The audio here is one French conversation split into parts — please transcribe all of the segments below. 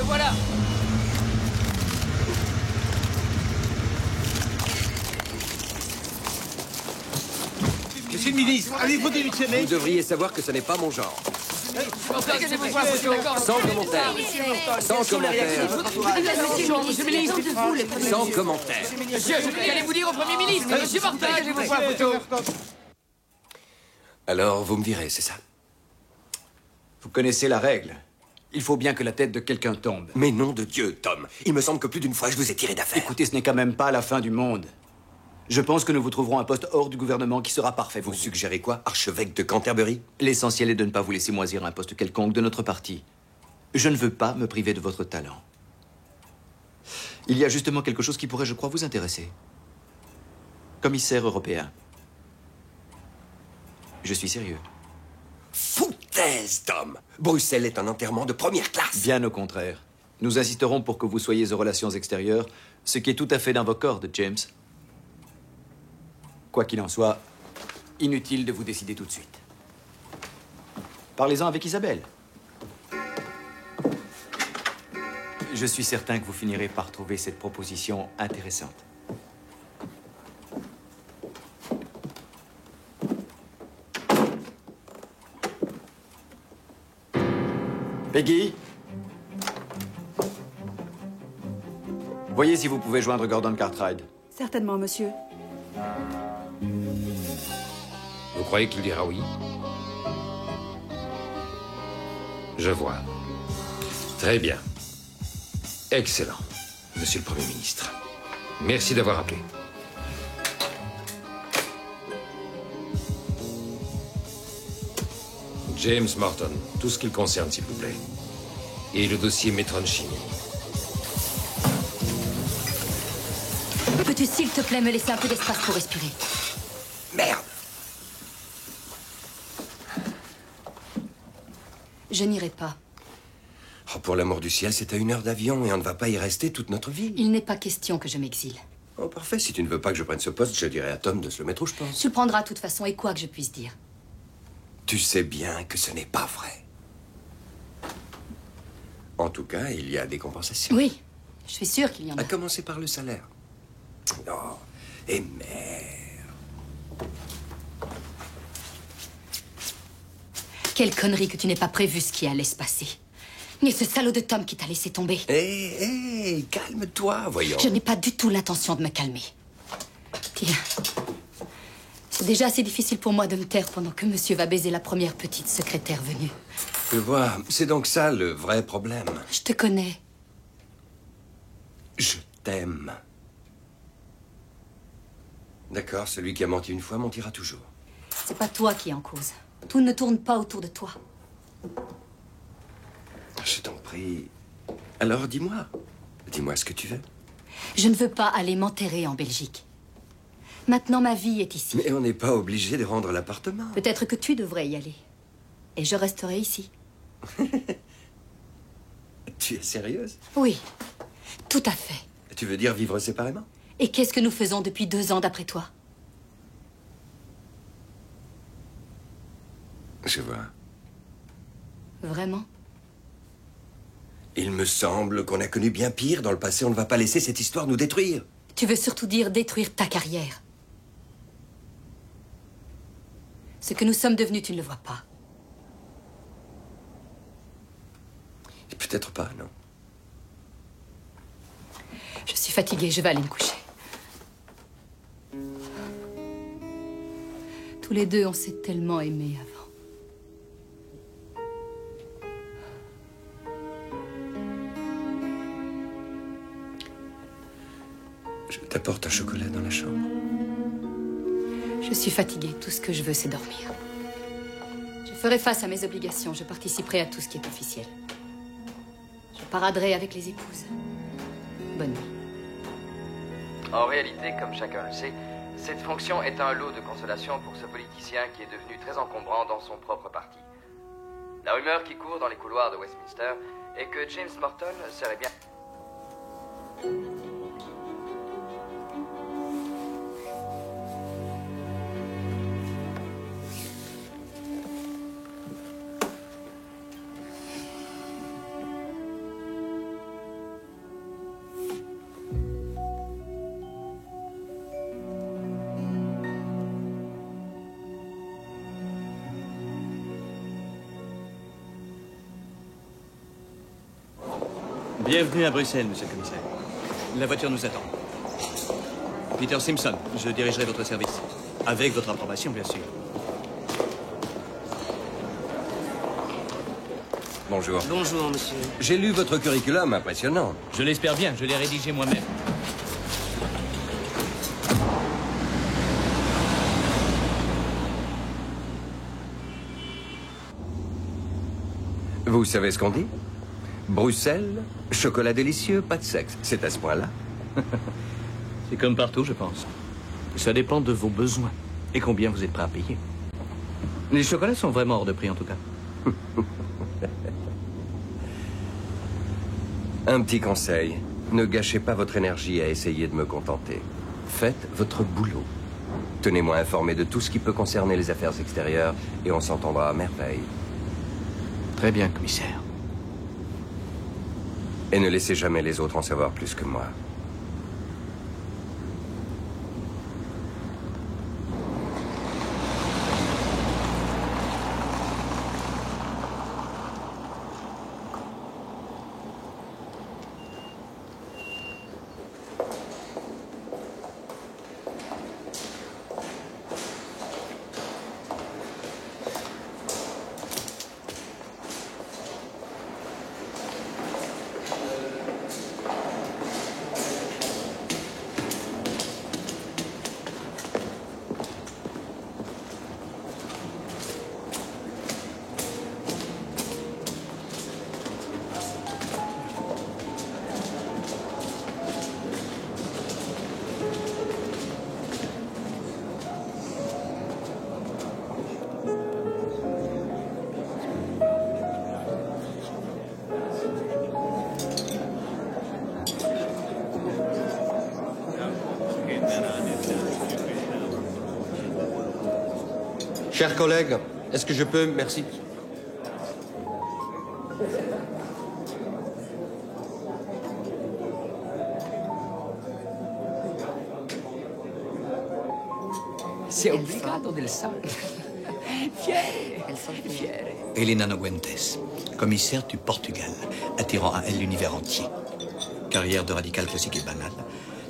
voilà. Monsieur le ministre, allez-vous démissionner? Vous devriez savoir que ce n'est pas mon genre. Sans commentaire. Sans commentaire. Monsieur le ministre, Sans commentaire. monsieur, qu'allez-vous dire au Premier ministre? Monsieur Martin, je vous vois photo. Alors, vous me direz, c'est ça? Vous connaissez la règle. Il faut bien que la tête de quelqu'un tombe. Mais nom de Dieu, Tom. Il me semble que plus d'une fois, je vous ai tiré d'affaire. Écoutez, ce n'est quand même pas la fin du monde. Je pense que nous vous trouverons un poste hors du gouvernement qui sera parfait pour Vous vous. suggérez quoi? Archevêque de Canterbury? L'essentiel est de ne pas vous laisser moisir un poste quelconque de notre parti. Je ne veux pas me priver de votre talent. Il y a justement quelque chose qui pourrait, je crois, vous intéresser. Commissaire européen. Je suis sérieux. Foutaise, Tom. Bruxelles est un enterrement de première classe. Bien au contraire. Nous insisterons pour que vous soyez aux relations extérieures, ce qui est tout à fait dans vos cordes, James. Quoi qu'il en soit, inutile de vous décider tout de suite. Parlez-en avec Isabelle. Je suis certain que vous finirez par trouver cette proposition intéressante. Peggy? Voyez si vous pouvez joindre Gordon Cartwright. Certainement, monsieur. Vous croyez qu'il dira oui? Je vois. Très bien. Excellent, monsieur le Premier ministre. Merci d'avoir appelé. James Morton, tout ce qu'il concerne, s'il vous plaît. Et le dossier Metronchini. Peux-tu, s'il te plaît, me laisser un peu d'espace pour respirer? Merde. Je n'irai pas. Oh, pour l'amour du ciel, c'est à 1 heure d'avion et on ne va pas y rester toute notre vie. Il n'est pas question que je m'exile. Oh, parfait. Si tu ne veux pas que je prenne ce poste, je dirai à Tom de se le mettre où je pense. Tu le prendras de toute façon, et quoi que je puisse dire. Tu sais bien que ce n'est pas vrai. En tout cas, il y a des compensations. Oui, je suis sûre qu'il y en a. À commencer par le salaire. Oh, et merde. Quelle connerie que tu n'aies pas prévu ce qui allait se passer. Et ce salaud de Tom qui t'a laissé tomber. Hé, calme-toi, voyons. Je n'ai pas du tout l'intention de me calmer. Tiens. C'est déjà assez difficile pour moi de me taire pendant que monsieur va baiser la première petite secrétaire venue. Je vois, c'est donc ça le vrai problème. Je te connais. Je t'aime. D'accord, celui qui a menti une fois mentira toujours. C'est pas toi qui es en cause. Tout ne tourne pas autour de toi. Je t'en prie. Alors dis-moi. Dis-moi ce que tu veux. Je ne veux pas aller m'enterrer en Belgique. Maintenant, ma vie est ici. Mais on n'est pas obligé de rendre l'appartement. Peut-être que tu devrais y aller. Et je resterai ici. Tu es sérieuse? Oui, tout à fait. Tu veux dire vivre séparément? Et qu'est-ce que nous faisons depuis 2 ans d'après toi? Je vois. Vraiment? Il me semble qu'on a connu bien pire dans le passé. On ne va pas laisser cette histoire nous détruire. Tu veux surtout dire détruire ta carrière. Ce que nous sommes devenus, tu ne le vois pas. Peut-être pas, non. Je suis fatiguée, je vais aller me coucher. Tous les deux, on s'est tellement aimés avant. Je t'apporte un chocolat dans la chambre. Je suis fatiguée. Tout ce que je veux, c'est dormir. Je ferai face à mes obligations. Je participerai à tout ce qui est officiel. Je paraderai avec les épouses. Bonne nuit. En réalité, comme chacun le sait, cette fonction est un lot de consolation pour ce politicien qui est devenu très encombrant dans son propre parti. La rumeur qui court dans les couloirs de Westminster est que James Morton serait bien... Bienvenue à Bruxelles, monsieur le commissaire. La voiture nous attend. Peter Simpson, je dirigerai votre service. Avec votre approbation, bien sûr. Bonjour. Bonjour, monsieur. J'ai lu votre curriculum, impressionnant. Je l'espère bien, je l'ai rédigé moi-même. Vous savez ce qu'on dit? Bruxelles, chocolat délicieux, pas de sexe. C'est à ce point-là. C'est comme partout, je pense. Ça dépend de vos besoins et combien vous êtes prêt à payer. Les chocolats sont vraiment hors de prix, en tout cas. Un petit conseil. Ne gâchez pas votre énergie à essayer de me contenter. Faites votre boulot. Tenez-moi informé de tout ce qui peut concerner les affaires extérieures et on s'entendra à merveille. Très bien, commissaire. Et ne laissez jamais les autres en savoir plus que moi. Chers collègues, est-ce que je peux... Merci. C'est obbligato del sangue. Elles sont fières. Helena Noguentes, commissaire du Portugal, attirant à elle l'univers entier. Carrière de radical classique et banal,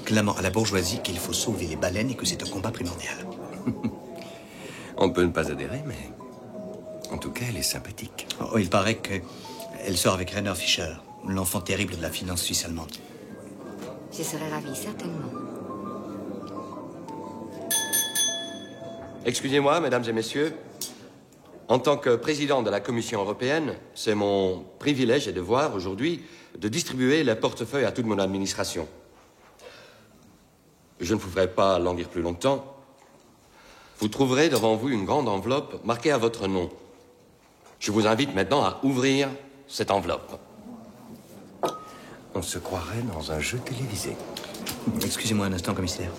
clamant à la bourgeoisie qu'il faut sauver les baleines et que c'est un combat primordial. On peut ne pas adhérer, mais... En tout cas, elle est sympathique. Oh, il paraît qu'elle sort avec Rainer Fischer, l'enfant terrible de la finance suisse allemande. Je serais ravie, certainement. Excusez-moi, mesdames et messieurs. En tant que président de la Commission européenne, c'est mon privilège et devoir aujourd'hui de distribuer les portefeuilles à toute mon administration. Je ne vous ferai pas languir plus longtemps. Vous trouverez devant vous une grande enveloppe marquée à votre nom. Je vous invite maintenant à ouvrir cette enveloppe. On se croirait dans un jeu télévisé. Excusez-moi un instant, commissaire.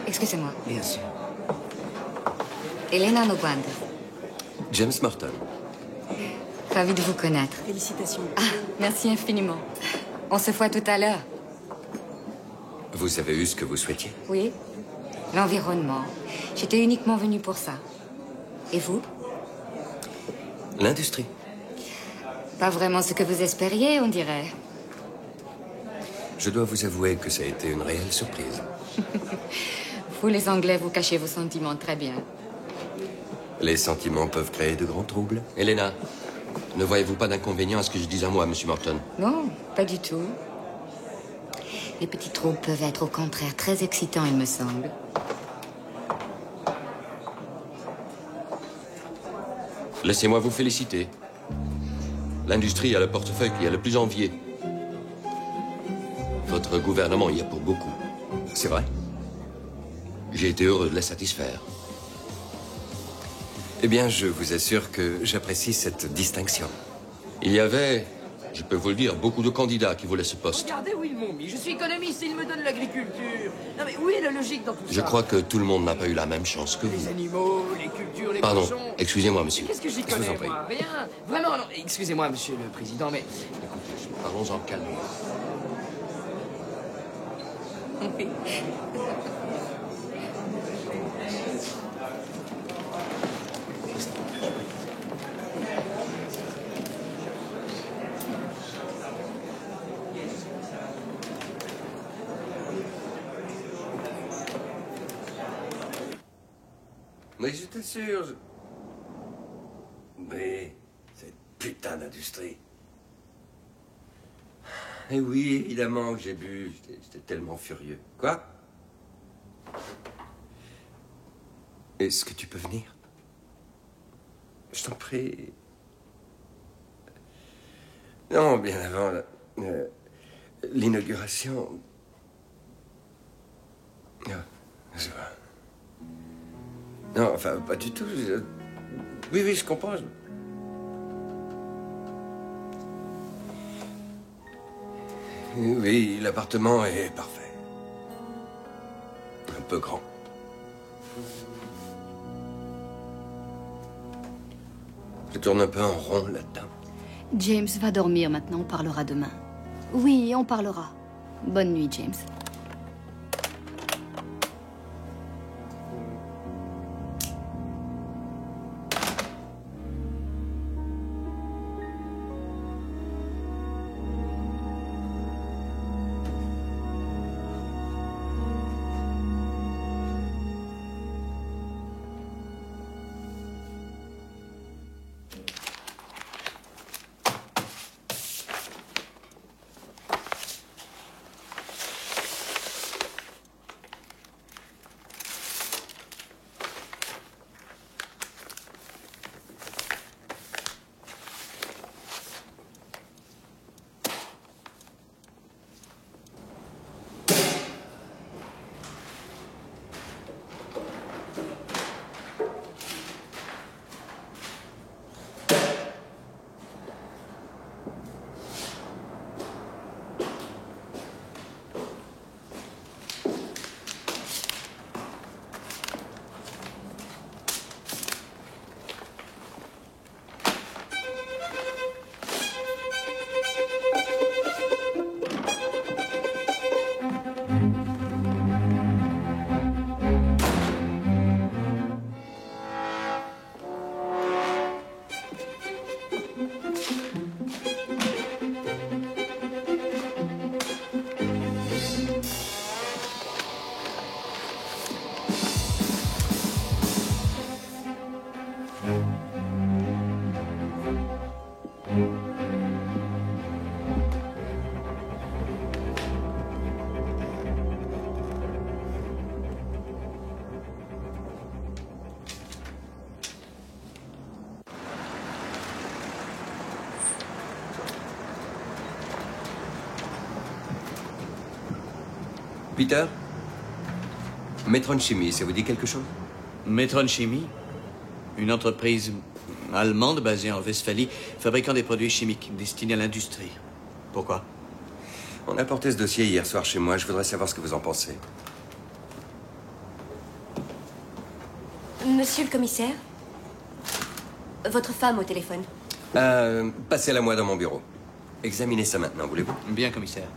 Excusez-moi. Bien sûr. Helena Noguentes. James Morton. Ravie de vous connaître. Félicitations. Ah, merci infiniment. On se voit tout à l'heure. Vous avez eu ce que vous souhaitiez? Oui. L'environnement. J'étais uniquement venue pour ça. Et vous? L'industrie. Pas vraiment ce que vous espériez, on dirait. Je dois vous avouer que ça a été une réelle surprise. Vous, les Anglais, vous cachez vos sentiments très bien. Les sentiments peuvent créer de grands troubles. Helena, ne voyez-vous pas d'inconvénient à ce que je dise un mot à M. Morton? Non, pas du tout. Les petits troubles peuvent être au contraire très excitants, il me semble. Laissez-moi vous féliciter. L'industrie a le portefeuille qui a le plus envié. Votre gouvernement y a pour beaucoup. C'est vrai? J'ai été heureux de la satisfaire. Eh bien, je vous assure que j'apprécie cette distinction. Il y avait, je peux vous le dire, beaucoup de candidats qui voulaient ce poste. Regardez où ils m'ont mis. Je suis économiste et ils me donnent l'agriculture. Non mais où est la logique dans tout ça? Je crois que tout le monde n'a pas eu la même chance que Les vous. animaux, les cultures, les Pardon, cochons. excusez-moi, monsieur. Qu'est-ce que j'y Je vous en connais, prie. moi? Rien. Vraiment, non. Excusez-moi, monsieur le président, mais... Parlons en calme. Oui. Mais je t'assure, Mais cette putain d'industrie. Eh oui, évidemment que j'ai bu. J'étais tellement furieux. Quoi? Est-ce que tu peux venir? Je t'en prie. Non, bien avant l'inauguration. Ah, je vois. Non, enfin, pas du tout. Oui, oui, je comprends. Oui, l'appartement est parfait. Un peu grand. Je tourne un peu en rond là-dedans. James va dormir maintenant, on parlera demain. Oui, on parlera. Bonne nuit, James. Peter? Metron Chimie, ça vous dit quelque chose? Metron Chimie, une entreprise allemande basée en Westphalie, fabriquant des produits chimiques destinés à l'industrie. Pourquoi? On a apporté ce dossier hier soir chez moi. Je voudrais savoir ce que vous en pensez. Monsieur le commissaire? Votre femme au téléphone. Passez-la moi dans mon bureau. Examinez ça maintenant, voulez-vous? Bien, commissaire.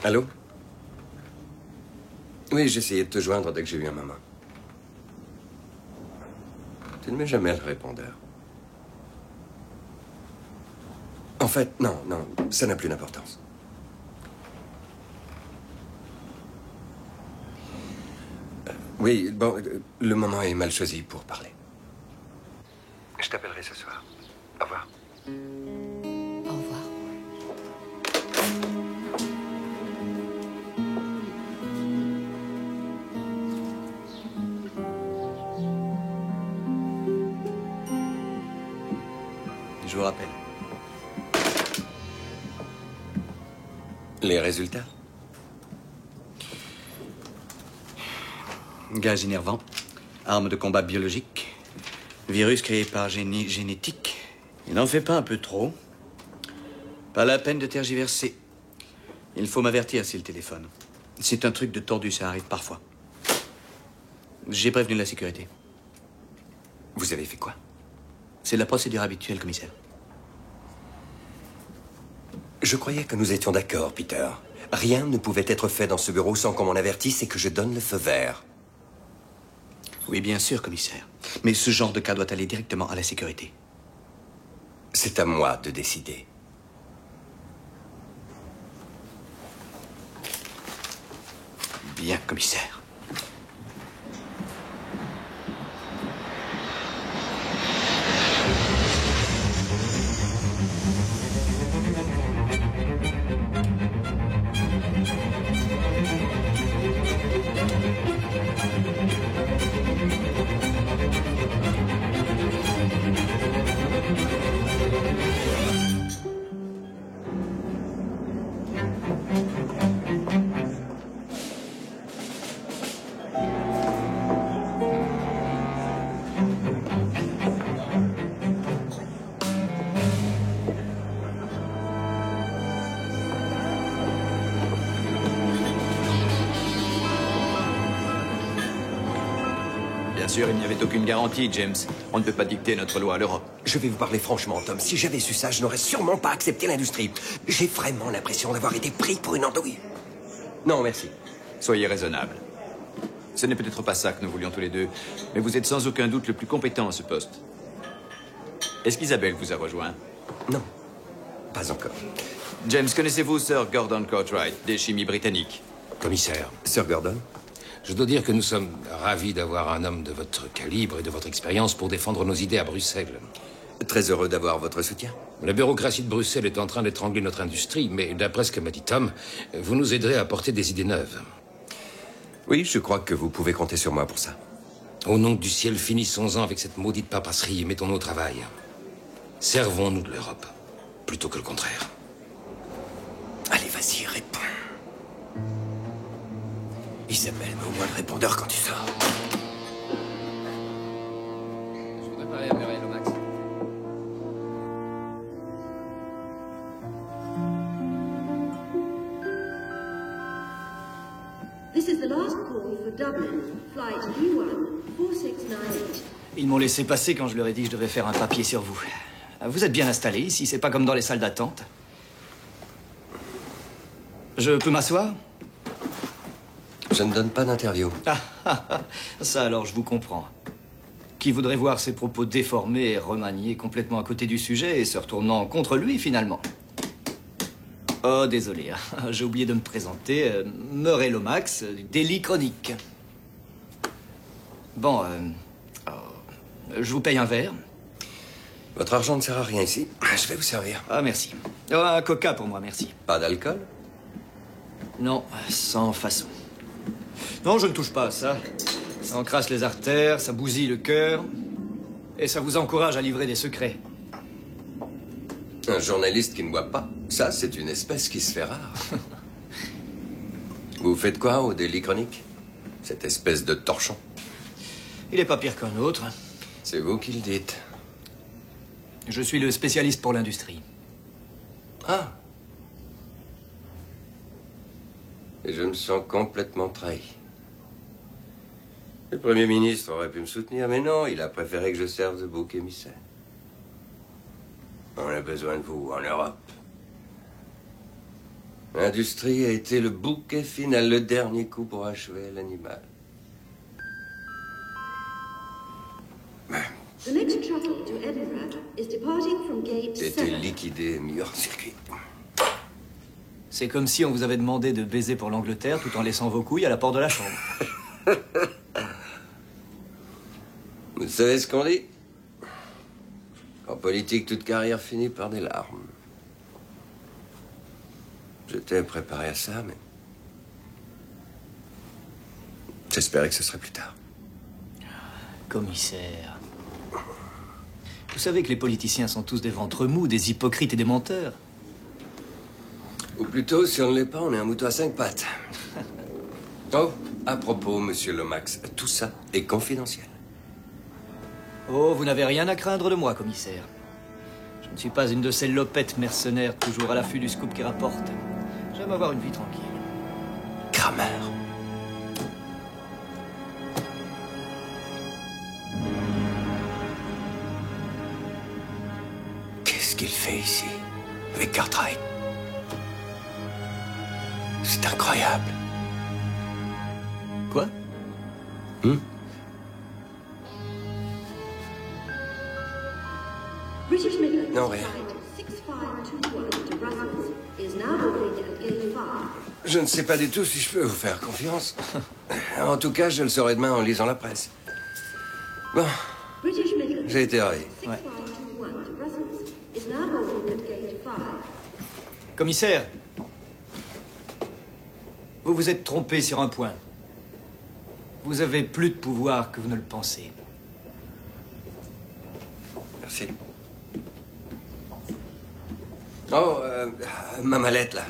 Allô? Oui, j'ai essayé de te joindre dès que j'ai eu un moment. Tu ne mets jamais le répondeur. En fait, non, ça n'a plus d'importance. Oui, bon, le moment est mal choisi pour parler. Je t'appellerai ce soir. Au revoir. Au revoir. je vous rappelle. Les résultats? Gaz innervant, arme de combat biologique, virus créé par génie génétique. Il n'en fait pas un peu trop? Pas la peine de tergiverser. Il faut m'avertir s'il téléphone. C'est un truc de tordu, ça arrive parfois. J'ai prévenu la sécurité. Vous avez fait quoi? C'est la procédure habituelle, commissaire. Je croyais que nous étions d'accord, Peter. Rien ne pouvait être fait dans ce bureau sans qu'on m'en avertisse et que je donne le feu vert. Oui, bien sûr, commissaire. Mais ce genre de cas doit aller directement à la sécurité. C'est à moi de décider. Bien, commissaire. Bien sûr, il n'y avait aucune garantie, James. On ne peut pas dicter notre loi à l'Europe. Je vais vous parler franchement, Tom. Si j'avais su ça, je n'aurais sûrement pas accepté l'industrie. J'ai vraiment l'impression d'avoir été pris pour une andouille. Non, merci. Soyez raisonnable. Ce n'est peut-être pas ça que nous voulions tous les deux, mais vous êtes sans aucun doute le plus compétent à ce poste. Est-ce qu'Isabelle vous a rejoint? Non, pas encore. James, connaissez-vous Sir Gordon Cartwright, des chimies britanniques? Commissaire, Sir Gordon? je dois dire que nous sommes ravis d'avoir un homme de votre calibre et de votre expérience pour défendre nos idées à Bruxelles. Très heureux d'avoir votre soutien. La bureaucratie de Bruxelles est en train d'étrangler notre industrie, mais d'après ce que m'a dit Tom, vous nous aiderez à apporter des idées neuves. Oui, je crois que vous pouvez compter sur moi pour ça. Au nom du ciel, finissons-en avec cette maudite papasserie et mettons-nous au travail. Servons-nous de l'Europe, plutôt que le contraire. Allez, vas-y, réponds. Isabelle, mets au moins le répondeur quand tu sors. Je voudrais parler à Muriel Lomax. This is the last call for Dublin. Flight U1 4698. Ils m'ont laissé passer quand je leur ai dit que je devais faire un papier sur vous. Vous êtes bien installé ici, c'est pas comme dans les salles d'attente. Je peux m'asseoir? Je ne donne pas d'interview. Ça alors, je vous comprends. Qui voudrait voir ses propos déformés et remaniés complètement à côté du sujet et se retournant contre lui finalement? Oh, désolé, hein. J'ai oublié de me présenter. Murray Lomax, Daily Chronique. Bon, je vous paye un verre. Votre argent ne sert à rien ici. Je vais vous servir. Ah, merci. Oh, un coca pour moi, merci. Pas d'alcool? Non, sans façon. Non, je ne touche pas à ça. Ça encrasse les artères, ça bousille le cœur. Et ça vous encourage à livrer des secrets. Un journaliste qui ne boit pas, ça, c'est une espèce qui se fait rare. Vous faites quoi au Daily Chronique? Cette espèce de torchon. Il est pas pire qu'un autre. C'est vous qui le dites. Je suis le spécialiste pour l'industrie. Ah. Et je me sens complètement trahi. Le Premier ministre aurait pu me soutenir, mais non, il a préféré que je serve de bouc émissaire. On a besoin de vous en Europe. L'industrie a été le bouquet final, le dernier coup pour achever l'animal. The next shuttle to Edinburgh is departing from gate J'ai été 7. liquidé et mis hors circuit. C'est comme si on vous avait demandé de baiser pour l'Angleterre tout en laissant vos couilles à la porte de la chambre. Vous savez ce qu'on dit? En politique, toute carrière finit par des larmes. J'étais préparé à ça, mais... j'espérais que ce serait plus tard. Commissaire. Vous savez que les politiciens sont tous des ventres mous, des hypocrites et des menteurs. Ou plutôt, si on ne l'est pas, on est un mouton à 5 pattes. Oh, à propos, monsieur Lomax, tout ça est confidentiel. Oh, vous n'avez rien à craindre de moi, commissaire. Je ne suis pas une de ces lopettes mercenaires toujours à l'affût du scoop qui rapporte. J'aime avoir une vie tranquille. Kramer. Qu'est-ce qu'il fait ici, avec Cartwright? C'est incroyable. Quoi? Non, rien. Je ne sais pas du tout si je peux vous faire confiance. En tout cas, je le saurai demain en lisant la presse. Bon. J'ai été ravi. Ouais. Commissaire, vous vous êtes trompé sur un point. Vous avez plus de pouvoir que vous ne le pensez. Merci. Oh, ma mallette, là.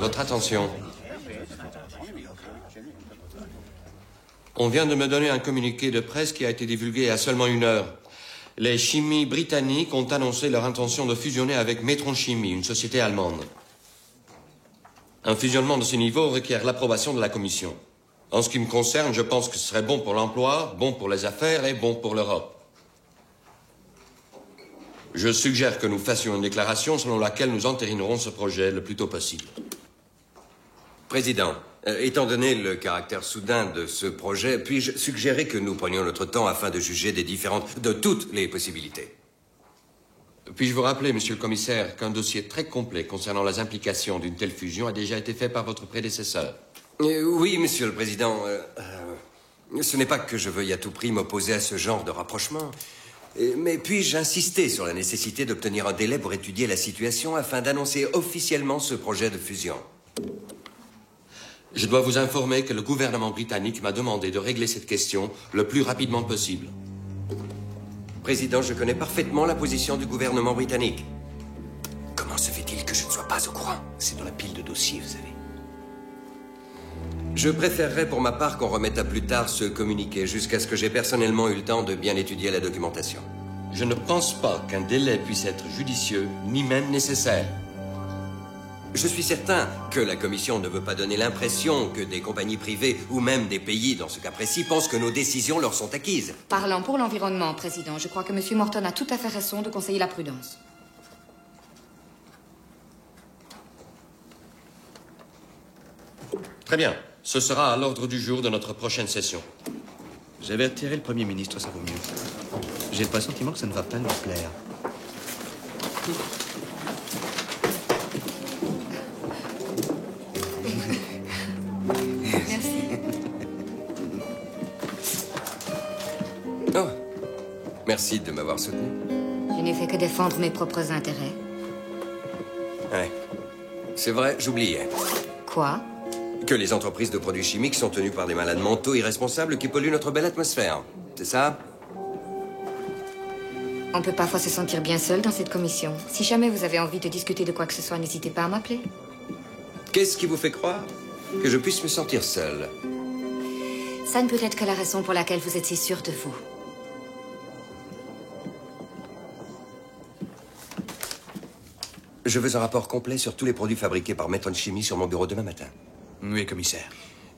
Votre attention. On vient de me donner un communiqué de presse qui a été divulgué il y a seulement 1 heure. Les chimies britanniques ont annoncé leur intention de fusionner avec Metron Chimie, une société allemande. Un fusionnement de ce niveau requiert l'approbation de la Commission. En ce qui me concerne, je pense que ce serait bon pour l'emploi, bon pour les affaires et bon pour l'Europe. Je suggère que nous fassions une déclaration selon laquelle nous entérinerons ce projet le plus tôt possible. Président, étant donné le caractère soudain de ce projet, puis-je suggérer que nous prenions notre temps afin de juger de toutes les possibilités? Puis-je vous rappeler, monsieur le commissaire, qu'un dossier très complet concernant les implications d'une telle fusion a déjà été fait par votre prédécesseur? Oui, monsieur le président. Ce n'est pas que je veuille à tout prix m'opposer à ce genre de rapprochement. Mais puis-je insister sur la nécessité d'obtenir un délai pour étudier la situation afin d'annoncer officiellement ce projet de fusion? Je dois vous informer que le gouvernement britannique m'a demandé de régler cette question le plus rapidement possible. Président, je connais parfaitement la position du gouvernement britannique. Comment se fait-il que je ne sois pas au courant? C'est dans la pile de dossiers, vous savez. Je préférerais pour ma part qu'on remette à plus tard ce communiqué jusqu'à ce que j'ai personnellement eu le temps de bien étudier la documentation. Je ne pense pas qu'un délai puisse être judicieux, ni même nécessaire. Je suis certain que la Commission ne veut pas donner l'impression que des compagnies privées ou même des pays, dans ce cas précis, pensent que nos décisions leur sont acquises. Parlant pour l'environnement, Président, je crois que M. Morton a tout à fait raison de conseiller la prudence. Très bien. Ce sera à l'ordre du jour de notre prochaine session. J'avais attiré le Premier ministre, ça vaut mieux. J'ai le pressentiment que ça ne va pas lui plaire. Merci. Oh, merci de m'avoir soutenu. Je n'ai fait que défendre mes propres intérêts. Ouais. C'est vrai, j'oubliais. Quoi? Que les entreprises de produits chimiques sont tenues par des malades mentaux irresponsables qui polluent notre belle atmosphère. C'est ça? On peut parfois se sentir bien seul dans cette commission. Si jamais vous avez envie de discuter de quoi que ce soit, n'hésitez pas à m'appeler. Qu'est-ce qui vous fait croire Que je puisse me sentir seul. Ça ne peut être que la raison pour laquelle vous êtes si sûr de vous. Je veux un rapport complet sur tous les produits fabriqués par Metron Chimie sur mon bureau demain matin. Oui, commissaire.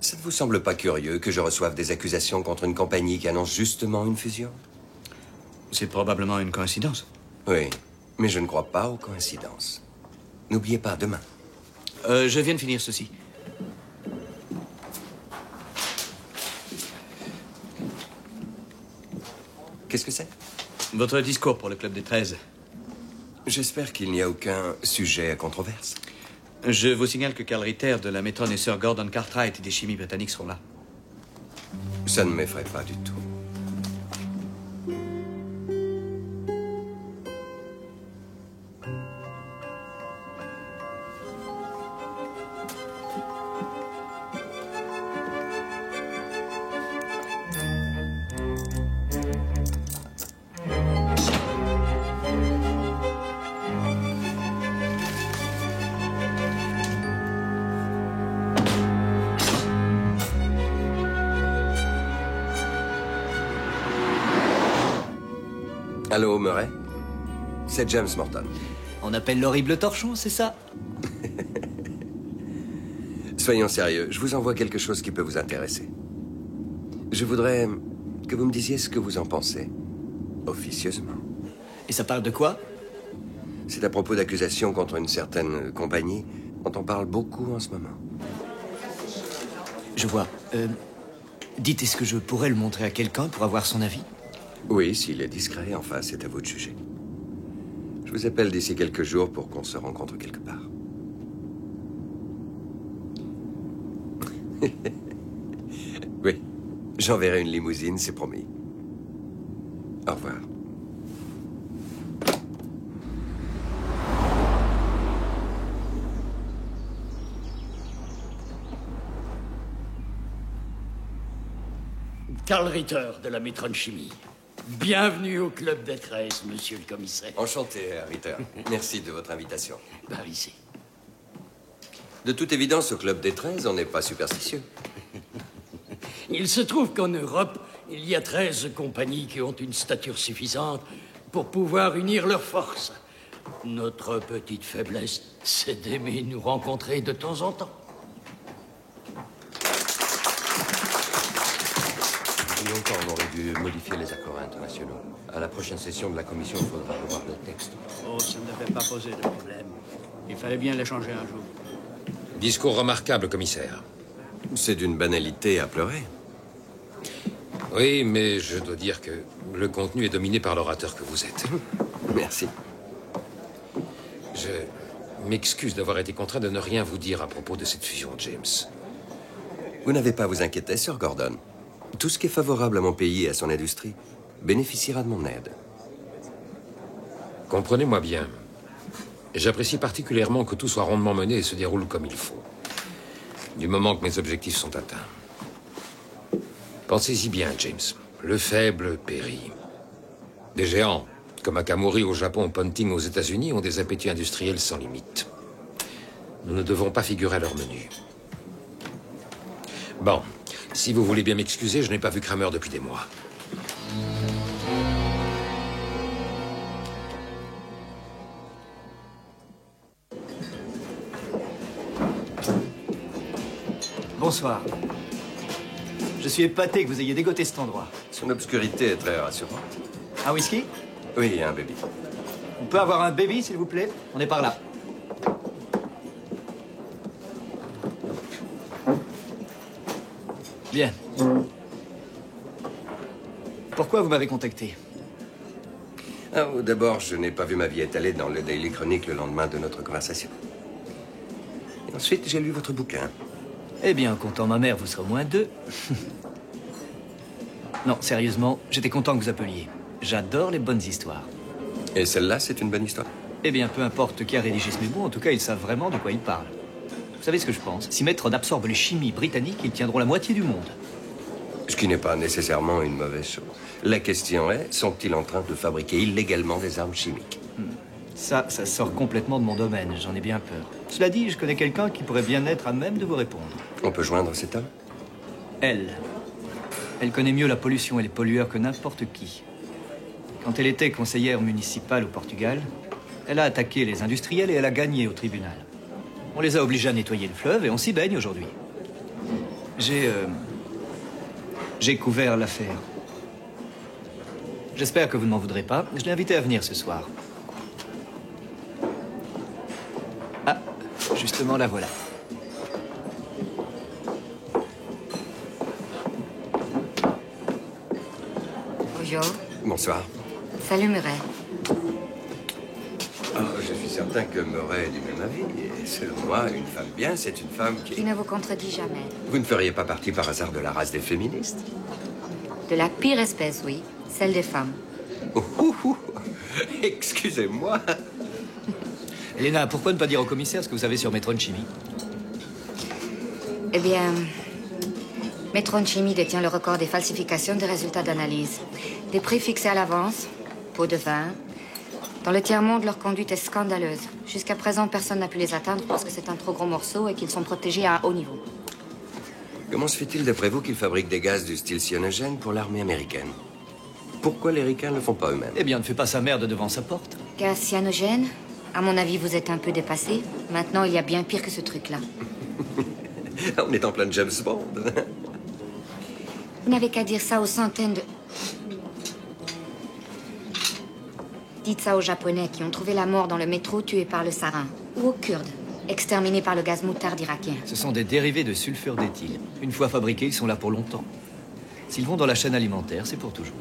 Ça ne vous semble pas curieux que je reçoive des accusations contre une compagnie qui annonce justement une fusion? C'est probablement une coïncidence. Oui, mais je ne crois pas aux coïncidences. N'oubliez pas, demain. Je viens de finir ceci. Qu'est-ce que c'est? Votre discours pour le Club des 13. J'espère qu'il n'y a aucun sujet à controverse. Je vous signale que Carl Ritter de la Metron et Sir Gordon Cartwright des chimies britanniques seront là. Ça ne m'effraie pas du tout. Allô, Murray? C'est James Morton. On appelle l'horrible torchon, c'est ça? Soyons sérieux, je vous envoie quelque chose qui peut vous intéresser. Je voudrais que vous me disiez ce que vous en pensez, officieusement. Et ça parle de quoi? C'est à propos d'accusations contre une certaine compagnie dont on parle beaucoup en ce moment. Je vois. Dites, est-ce que je pourrais le montrer à quelqu'un pour avoir son avis? Oui, s'il est discret, enfin, c'est à vous de juger. Je vous appelle d'ici quelques jours pour qu'on se rencontre quelque part. Oui, j'enverrai une limousine, c'est promis. Au revoir. Carl Ritter de la Metron Chimie. Bienvenue au Club des 13, monsieur le commissaire. Enchanté, Ritter. Merci de votre invitation. Par ici. De toute évidence, au Club des 13, on n'est pas superstitieux. Il se trouve qu'en Europe, il y a 13 compagnies qui ont une stature suffisante pour pouvoir unir leurs forces. Notre petite faiblesse, c'est d'aimer nous rencontrer de temps en temps. Longtemps, on aurait dû modifier les accords internationaux. À la prochaine session de la commission, il faudra revoir le texte. Oh, ça ne devait pas poser de problème. Il fallait bien les changer un jour. Discours remarquable, commissaire. C'est d'une banalité à pleurer. Oui, mais je dois dire que le contenu est dominé par l'orateur que vous êtes. Merci. Je m'excuse d'avoir été contraint de ne rien vous dire à propos de cette fusion, James. Vous n'avez pas à vous inquiéter, Sir Gordon. Tout ce qui est favorable à mon pays et à son industrie bénéficiera de mon aide. Comprenez-moi bien. J'apprécie particulièrement que tout soit rondement mené et se déroule comme il faut. Du moment que mes objectifs sont atteints. Pensez-y bien, James. Le faible périt. Des géants, comme Akamori au Japon ou Ponting aux États-Unis, ont des appétits industriels sans limite. Nous ne devons pas figurer à leur menu. Bon, si vous voulez bien m'excuser, je n'ai pas vu Kramer depuis des mois. Bonsoir. Je suis épaté que vous ayez dégoté cet endroit. Son obscurité est très rassurante. Un whisky? Oui, un baby. On peut avoir un baby, s'il vous plaît? On est par là. Bien. Pourquoi vous m'avez contacté? D'abord, je n'ai pas vu ma vie étalée dans le Daily Chronicle le lendemain de notre conversation. Et ensuite, j'ai lu votre bouquin. Eh bien, comptant ma mère, vous serez au moins deux. Non, sérieusement, j'étais content que vous appeliez. J'adore les bonnes histoires. Et celle-là, c'est une bonne histoire? Eh bien, peu importe qui a rédigé ce mémo, en tout cas, ils savent vraiment de quoi ils parlent. Vous savez ce que je pense? Si Metron absorbe les chimies britanniques, ils tiendront la moitié du monde. Ce qui n'est pas nécessairement une mauvaise chose. La question est, sont-ils en train de fabriquer illégalement des armes chimiques? Ça sort complètement de mon domaine, j'en ai bien peur. Cela dit, je connais quelqu'un qui pourrait bien être à même de vous répondre. On peut joindre cet homme? Elle. Elle connaît mieux la pollution et les pollueurs que n'importe qui. Quand elle était conseillère municipale au Portugal, elle a attaqué les industriels et elle a gagné au tribunal. On les a obligés à nettoyer le fleuve et on s'y baigne aujourd'hui. J'ai couvert l'affaire. J'espère que vous ne m'en voudrez pas. Je l'ai invité à venir ce soir. Ah, justement, la voilà. Bonjour. Bonsoir. Salut, Murray. Ah, je suis certain que Murray est du même avis. Et selon moi, une femme bien, c'est une femme Qui qui... ne vous contredit jamais. Vous ne feriez pas partie par hasard de la race des féministes? De la pire espèce, oui. Celle des femmes. Excusez-moi. Elena, pourquoi ne pas dire au commissaire ce que vous avez sur Metron Chimie? Eh bien, Metron Chimie détient le record des falsifications des résultats d'analyse. Des prix fixés à l'avance, pots de vin. Dans le tiers-monde, leur conduite est scandaleuse. Jusqu'à présent, personne n'a pu les atteindre parce que c'est un trop gros morceau et qu'ils sont protégés à un haut niveau. Comment se fait-il, d'après vous, qu'ils fabriquent des gaz du style cyanogène pour l'armée américaine? Pourquoi les ricains ne le font pas eux-mêmes? Eh bien, ne fais pas sa merde devant sa porte. Gaz cyanogène? À mon avis, vous êtes un peu dépassé. Maintenant, il y a bien pire que ce truc-là. On est en plein James Bond. Vous n'avez qu'à dire ça aux centaines de... Dites ça aux Japonais qui ont trouvé la mort dans le métro tués par le sarin. Ou aux Kurdes, exterminés par le gaz moutarde irakien. Ce sont des dérivés de sulfure d'éthyle. Une fois fabriqués, ils sont là pour longtemps. S'ils vont dans la chaîne alimentaire, c'est pour toujours.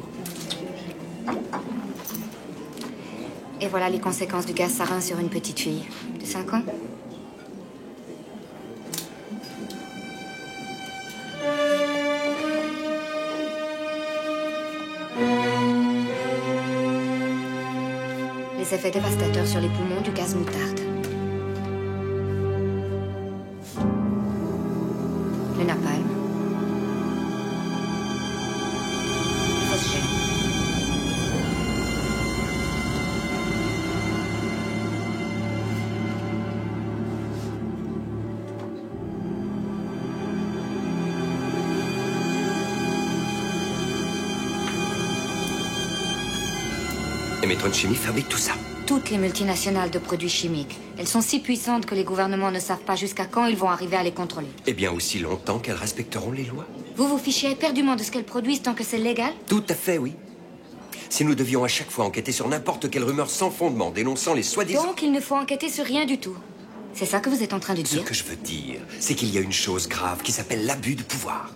Et voilà les conséquences du gaz sarin sur une petite fille de 5 ans. Les effets dévastateurs sur les poumons du gaz moutarde. Le napalm. Le phosgène. Et Metron Chimie fabrique tout ça. Toutes les multinationales de produits chimiques. Elles sont si puissantes que les gouvernements ne savent pas jusqu'à quand ils vont arriver à les contrôler. Eh bien, aussi longtemps qu'elles respecteront les lois. Vous vous fichez éperdument de ce qu'elles produisent tant que c'est légal? Tout à fait, oui. Si nous devions à chaque fois enquêter sur n'importe quelle rumeur sans fondement, dénonçant les soi-disant... Donc il ne faut enquêter sur rien du tout. C'est ça que vous êtes en train de dire? Ce que je veux dire, c'est qu'il y a une chose grave qui s'appelle l'abus de pouvoir.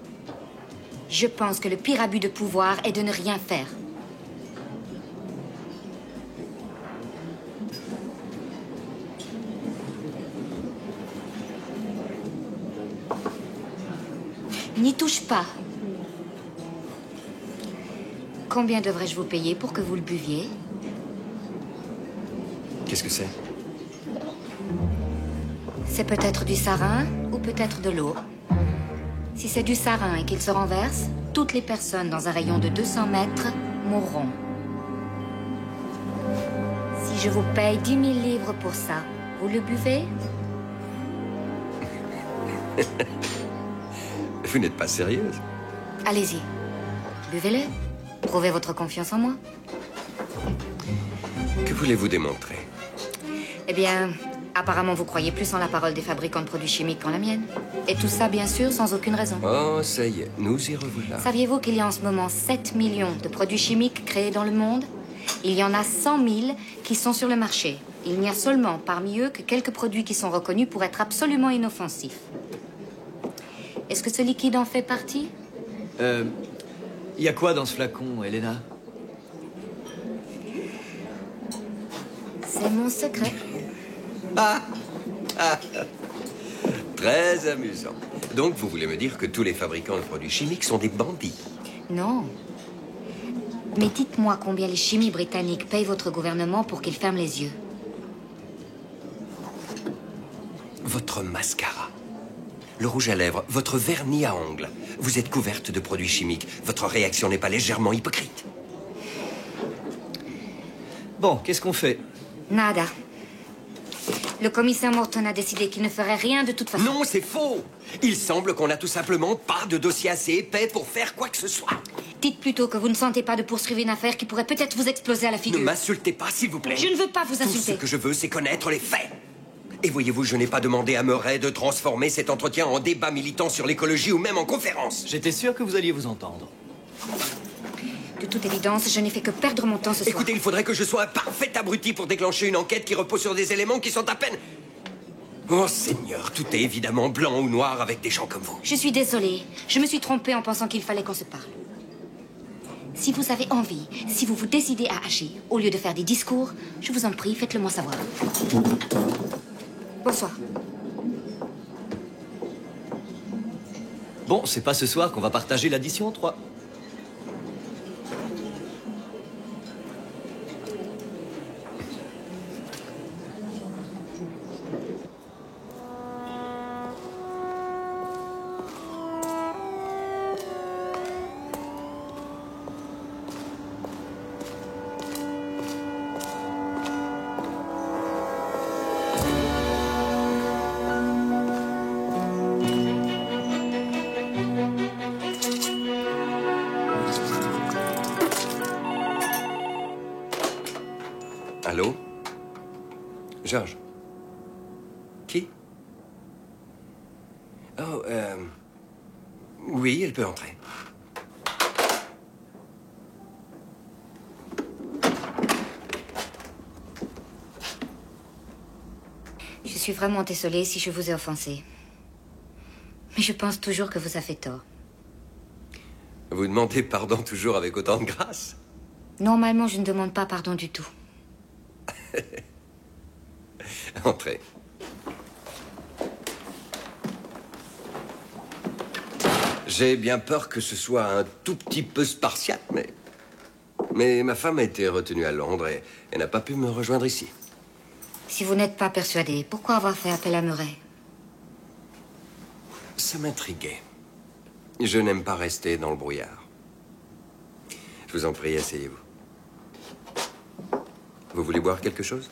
Je pense que le pire abus de pouvoir est de ne rien faire. N'y touche pas. Combien devrais-je vous payer pour que vous le buviez? Qu'est-ce que c'est? C'est peut-être du sarin ou peut-être de l'eau. Si c'est du sarin et qu'il se renverse, toutes les personnes dans un rayon de 200 mètres mourront. Si je vous paye 10 000 livres pour ça, vous le buvez? Vous n'êtes pas sérieuse? Allez-y. Buvez-le. Prouvez votre confiance en moi. Que voulez-vous démontrer? Eh bien, apparemment, vous croyez plus en la parole des fabricants de produits chimiques qu'en la mienne. Et tout ça, bien sûr, sans aucune raison. Oh, ça y est, nous y revoilà. Saviez-vous qu'il y a en ce moment 7 millions de produits chimiques créés dans le monde? Il y en a 100 000 qui sont sur le marché. Il n'y a seulement parmi eux que quelques produits qui sont reconnus pour être absolument inoffensifs. Est-ce que ce liquide en fait partie? Y a quoi dans ce flacon, Elena? C'est mon secret. Très amusant. Donc, vous voulez me dire que tous les fabricants de produits chimiques sont des bandits? Non. Mais dites-moi combien les chimies britanniques payent votre gouvernement pour qu'il ferme les yeux. Votre mascara, le rouge à lèvres, votre vernis à ongles. Vous êtes couverte de produits chimiques. Votre réaction n'est pas légèrement hypocrite? Bon, qu'est-ce qu'on fait? Nada. Le commissaire Morton a décidé qu'il ne ferait rien de toute façon. Non, c'est faux. Il semble qu'on n'a tout simplement pas de dossier assez épais pour faire quoi que ce soit. Dites plutôt que vous ne sentez pas de poursuivre une affaire qui pourrait peut-être vous exploser à la figure. Ne m'insultez pas, s'il vous plaît. Je ne veux pas vous insulter. Tout ce que je veux, c'est connaître les faits. Et voyez-vous, je n'ai pas demandé à Murray de transformer cet entretien en débat militant sur l'écologie ou même en conférence. J'étais sûr que vous alliez vous entendre. De toute évidence, je n'ai fait que perdre mon temps ce soir. Écoutez, il faudrait que je sois un parfait abruti pour déclencher une enquête qui repose sur des éléments qui sont à peine... Oh, Seigneur, tout est évidemment blanc ou noir avec des gens comme vous. Je suis désolée. Je me suis trompée en pensant qu'il fallait qu'on se parle. Si vous avez envie, si vous vous décidez à agir, au lieu de faire des discours, je vous en prie, faites-le moi savoir. Bonsoir. Bon, c'est pas ce soir qu'on va partager l'addition 3. Allô? Georges? Qui? Oh, oui, elle peut entrer. Je suis vraiment désolée si je vous ai offensé. Mais je pense toujours que vous avez tort. Vous demandez pardon toujours avec autant de grâce? Normalement, je ne demande pas pardon du tout. Entrez. J'ai bien peur que ce soit un tout petit peu spartiate, mais ma femme a été retenue à Londres et elle n'a pas pu me rejoindre ici. Si vous n'êtes pas persuadé, pourquoi avoir fait appel à Murray? Ça m'intriguait. Je n'aime pas rester dans le brouillard. Je vous en prie, asseyez-vous. Vous voulez boire quelque chose?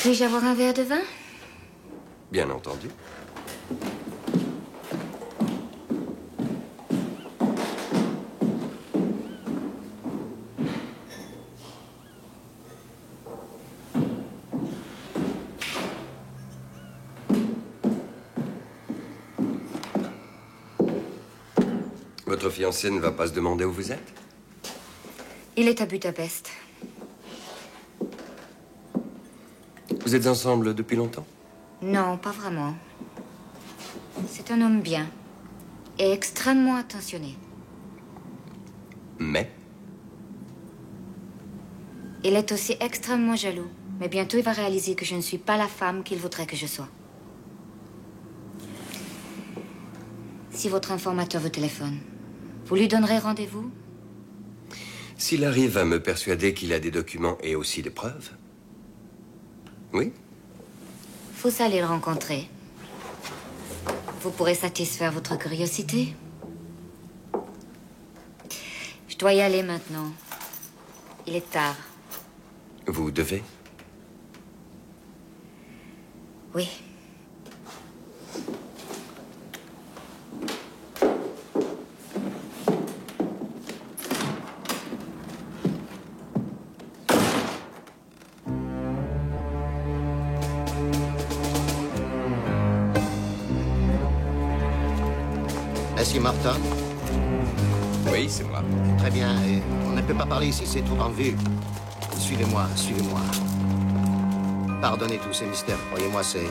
Puis-je avoir un verre de vin? Bien entendu. Votre fiancé ne va pas se demander où vous êtes? Il est à Budapest. Vous êtes ensemble depuis longtemps? Non, pas vraiment. C'est un homme bien et extrêmement attentionné. Mais? Il est aussi extrêmement jaloux. Mais bientôt, il va réaliser que je ne suis pas la femme qu'il voudrait que je sois. Si votre informateur vous téléphone, vous lui donnerez rendez-vous? S'il arrive à me persuader qu'il a des documents et aussi des preuves. Oui? Vous allez le rencontrer. Vous pourrez satisfaire votre curiosité. Je dois y aller maintenant. Il est tard. Vous devez? Oui. Monsieur Morton? Oui, c'est moi. Très bien. Et on ne peut pas parler ici, c'est tout en vue. Suivez-moi, suivez-moi. Pardonnez tous ces mystères, croyez-moi, c'est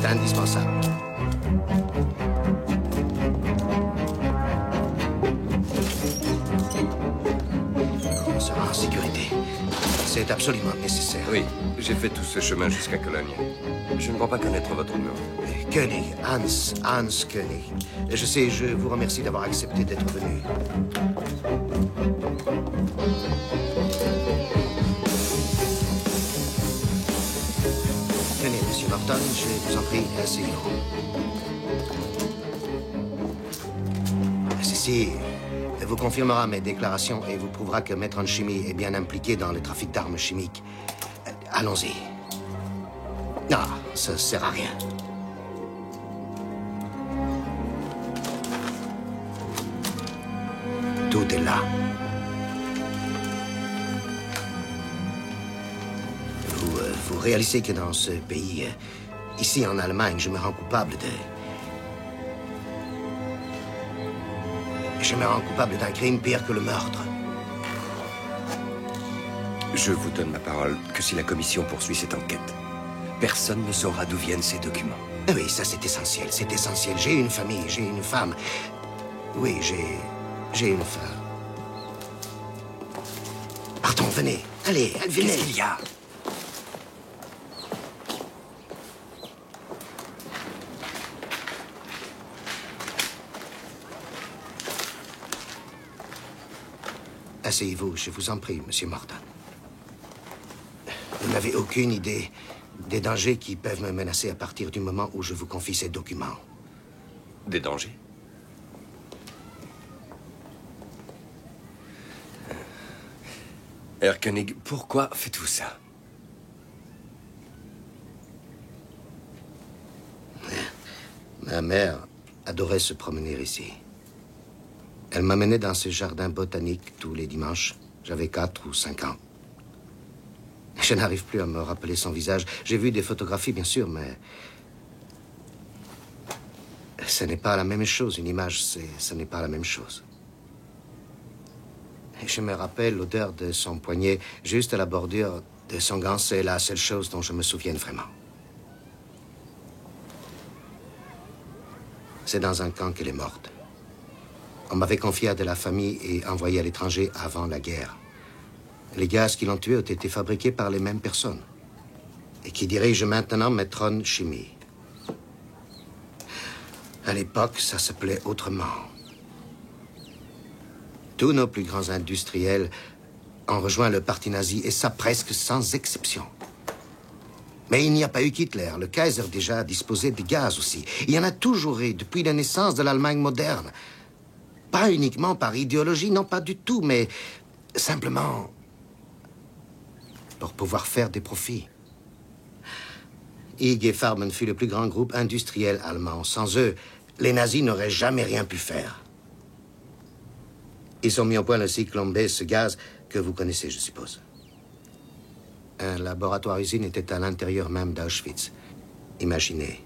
indispensable. On sera en sécurité. C'est absolument nécessaire. Oui, j'ai fait tout ce chemin jusqu'à Cologne. Je ne crois pas connaître votre nom. Koenig, Hans Koenig. Je sais, je vous remercie d'avoir accepté d'être venu. Tenez, Monsieur Morton, je vous en prie, asseyez-vous. Ceci, vous confirmera mes déclarations et vous prouvera que Metron Chimie est bien impliqué dans le trafic d'armes chimiques. Allons-y. Non, ça sert à rien. Tout est là. Vous réalisez que dans ce pays, ici en Allemagne, je me rends coupable d'un crime pire que le meurtre. Je vous donne ma parole que si la commission poursuit cette enquête, personne ne saura d'où viennent ces documents. Oui, ça c'est essentiel, c'est essentiel. J'ai une famille, j'ai une femme. Oui, j'ai une femme. Pardon, venez. Allez, venez. Qu'est-ce qu'il y a? Asseyez-vous, je vous en prie, Monsieur Morton. Vous n'avez aucune idée des dangers qui peuvent me menacer à partir du moment où je vous confie ces documents. Des dangers? Herr Koenig, pourquoi faites-vous ça? Ma mère adorait se promener ici. Elle m'amenait dans ce jardin botanique tous les dimanches. J'avais 4 ou 5 ans. Je n'arrive plus à me rappeler son visage. J'ai vu des photographies, bien sûr, mais... ce n'est pas la même chose. Une image, ce n'est pas la même chose. Je me rappelle l'odeur de son poignet, juste à la bordure de son gant. C'est la seule chose dont je me souvienne vraiment. C'est dans un camp qu'elle est morte. On m'avait confié à de la famille et envoyé à l'étranger avant la guerre. Les gaz qui l'ont tuée ont été fabriqués par les mêmes personnes et qui dirigent maintenant Metron Chimie. À l'époque, ça s'appelait autrement. Tous nos plus grands industriels ont rejoint le parti nazi, et ça presque sans exception. Mais il n'y a pas eu qu'Hitler. Le Kaiser déjà disposait de gaz aussi. Il y en a toujours eu depuis la naissance de l'Allemagne moderne. Pas uniquement par idéologie, non pas du tout, mais simplement pour pouvoir faire des profits. IG Farben fut le plus grand groupe industriel allemand. Sans eux, les nazis n'auraient jamais rien pu faire. Ils ont mis au point le cyclone B, ce gaz que vous connaissez, je suppose. Un laboratoire-usine était à l'intérieur même d'Auschwitz. Imaginez.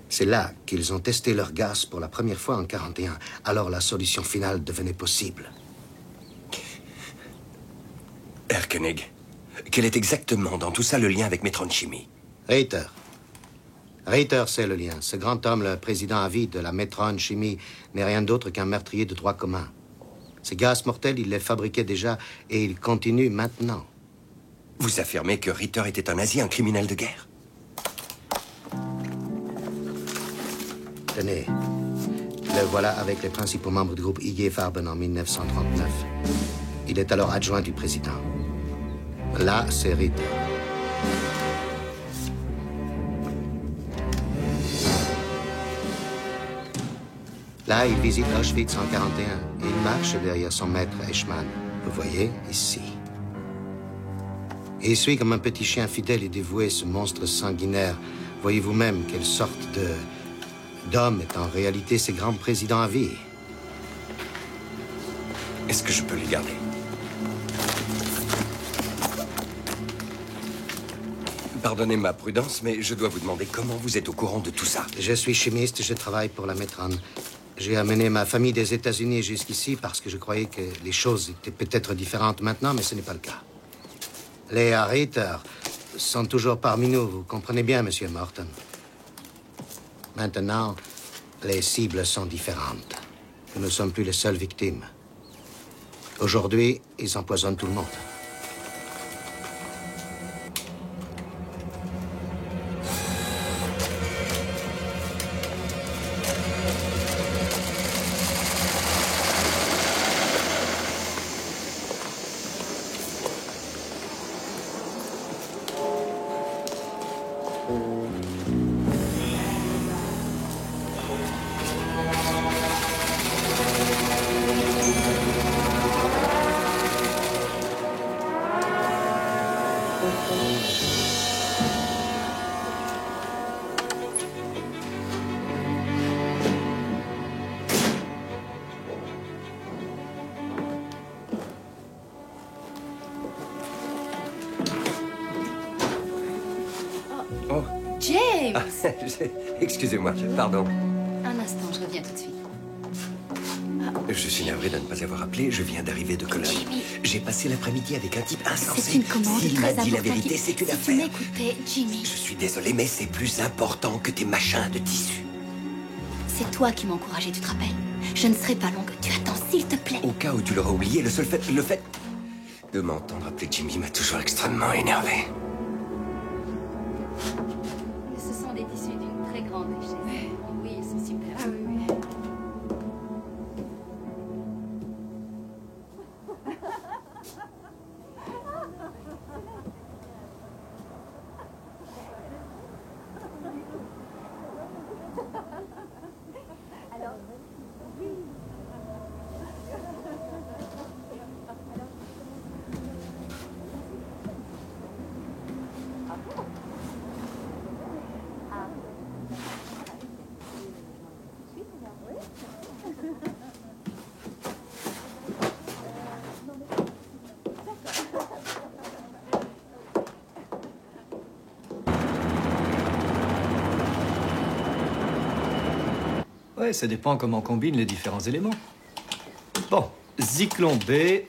C'est là qu'ils ont testé leur gaz pour la première fois en 1941. Alors la solution finale devenait possible. Herr Koenig, quel est exactement dans tout ça le lien avec Metron Chimie? Riter. Riter, c'est le lien. Ce grand homme, le président à vie de la Metron Chimie, n'est rien d'autre qu'un meurtrier de droit commun. Ces gaz mortels, il les fabriquait déjà et il continue maintenant. Vous affirmez que Riter était un nazi, un criminel de guerre? Tenez, le voilà avec les principaux membres du groupe IG Farben en 1939. Il est alors adjoint du président. Là, c'est Riter. Là, il visite Auschwitz en 1941 et il marche derrière son maître Eichmann. Vous voyez, ici. Et il suit comme un petit chien fidèle et dévoué ce monstre sanguinaire. Voyez vous-même quelle sorte d'homme est en réalité ce grand président à vie. Est-ce que je peux les garder? Pardonnez ma prudence, mais je dois vous demander comment vous êtes au courant de tout ça. Je suis chimiste, je travaille pour la Metron. J'ai amené ma famille des États-Unis jusqu'ici parce que je croyais que les choses étaient peut-être différentes maintenant, mais ce n'est pas le cas. Les Riter sont toujours parmi nous, vous comprenez bien, Monsieur Morton. Maintenant, les cibles sont différentes. Nous ne sommes plus les seules victimes. Aujourd'hui, ils empoisonnent tout le monde. James! Excusez-moi, pardon. Un instant, je reviens tout de suite. Je suis navré de ne pas avoir appelé. Je viens d'arriver de Cologne. J'ai passé l'après-midi avec un type insensé. C'est une commande S'il très m'a dit la importante. vérité, c'est une Si tu affaire. m'écoutais, Jimmy. Je suis désolé, mais c'est plus important que tes machins de tissu. C'est toi qui m'as encouragé, tu te rappelles? Je ne serai pas longue. Tu attends, s'il te plaît. Au cas où tu l'auras oublié, le fait de m'entendre appeler Jimmy m'a toujours extrêmement énervé. Ce sont des tissus d'une très grande richesse. Oui, ils sont super. Ah oui, oui. Ouais, ça dépend comment on combine les différents éléments. Bon, Zyklon B,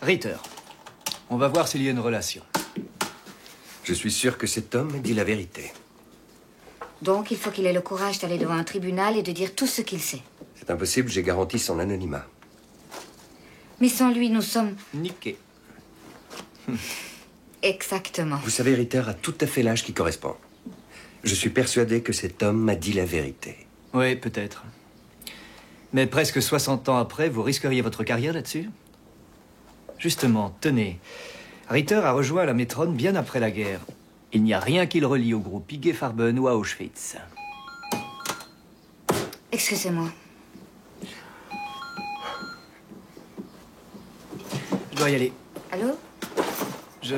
Ritter. On va voir s'il y a une relation. Je suis sûr que cet homme dit la vérité. Donc, il faut qu'il ait le courage d'aller devant un tribunal et de dire tout ce qu'il sait. C'est impossible, j'ai garanti son anonymat. Mais sans lui, nous sommes... niqués. Exactement. Vous savez, Ritter a tout à fait l'âge qui correspond. Je suis persuadé que cet homme m'a dit la vérité. Oui, peut-être. Mais presque 60 ans après, vous risqueriez votre carrière là-dessus? Justement, tenez. Ritter a rejoint la Métronne bien après la guerre. Il n'y a rien qui le relie au groupe IG Farben ou à Auschwitz. Excusez-moi. Je dois y aller. Allô? Je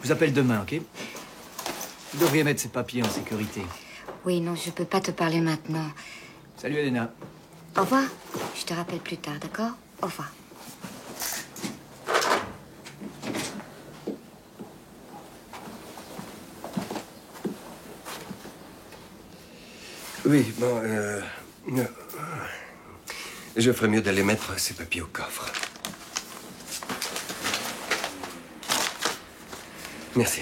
vous appelle demain, ok? Vous devriez mettre ces papiers en sécurité. Oui, non, je peux pas te parler maintenant. Salut, Elena. Au revoir. Je te rappelle plus tard, d'accord? Au revoir. Oui, bon, je ferais mieux d'aller mettre ces papiers au coffre. Merci.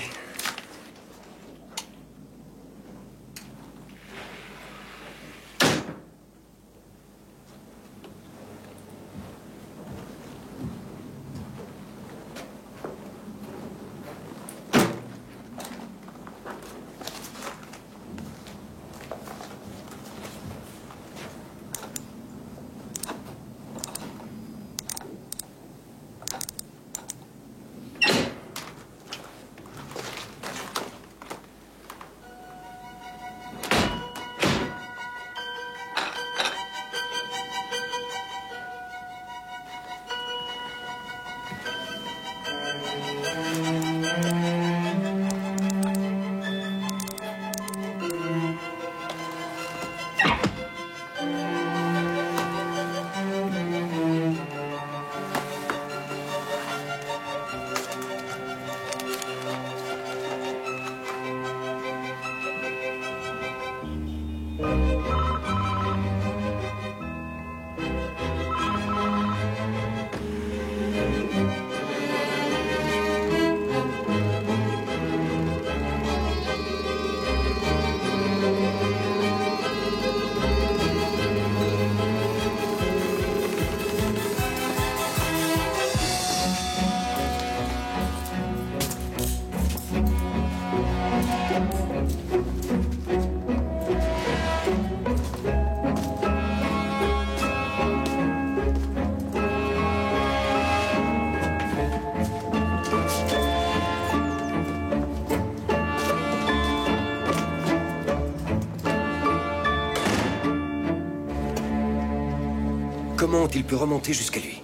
Comment ont-ils pu remonter jusqu'à lui?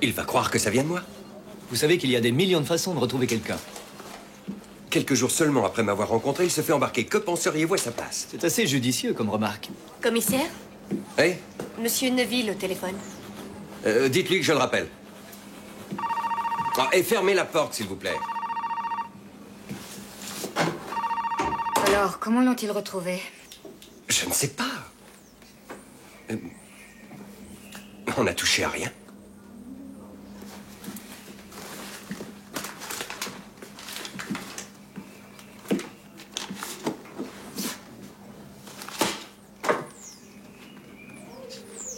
Il va croire que ça vient de moi. Vous savez qu'il y a des millions de façons de retrouver quelqu'un. Quelques jours seulement après m'avoir rencontré, il se fait embarquer. Que penseriez-vous à sa place? C'est assez judicieux comme remarque. Commissaire, Eh? Monsieur Neville au téléphone. Dites-lui que je le rappelle. Ah, et fermez la porte, s'il vous plaît. Alors, comment l'ont-ils retrouvé? Je ne sais pas. On n'a touché à rien.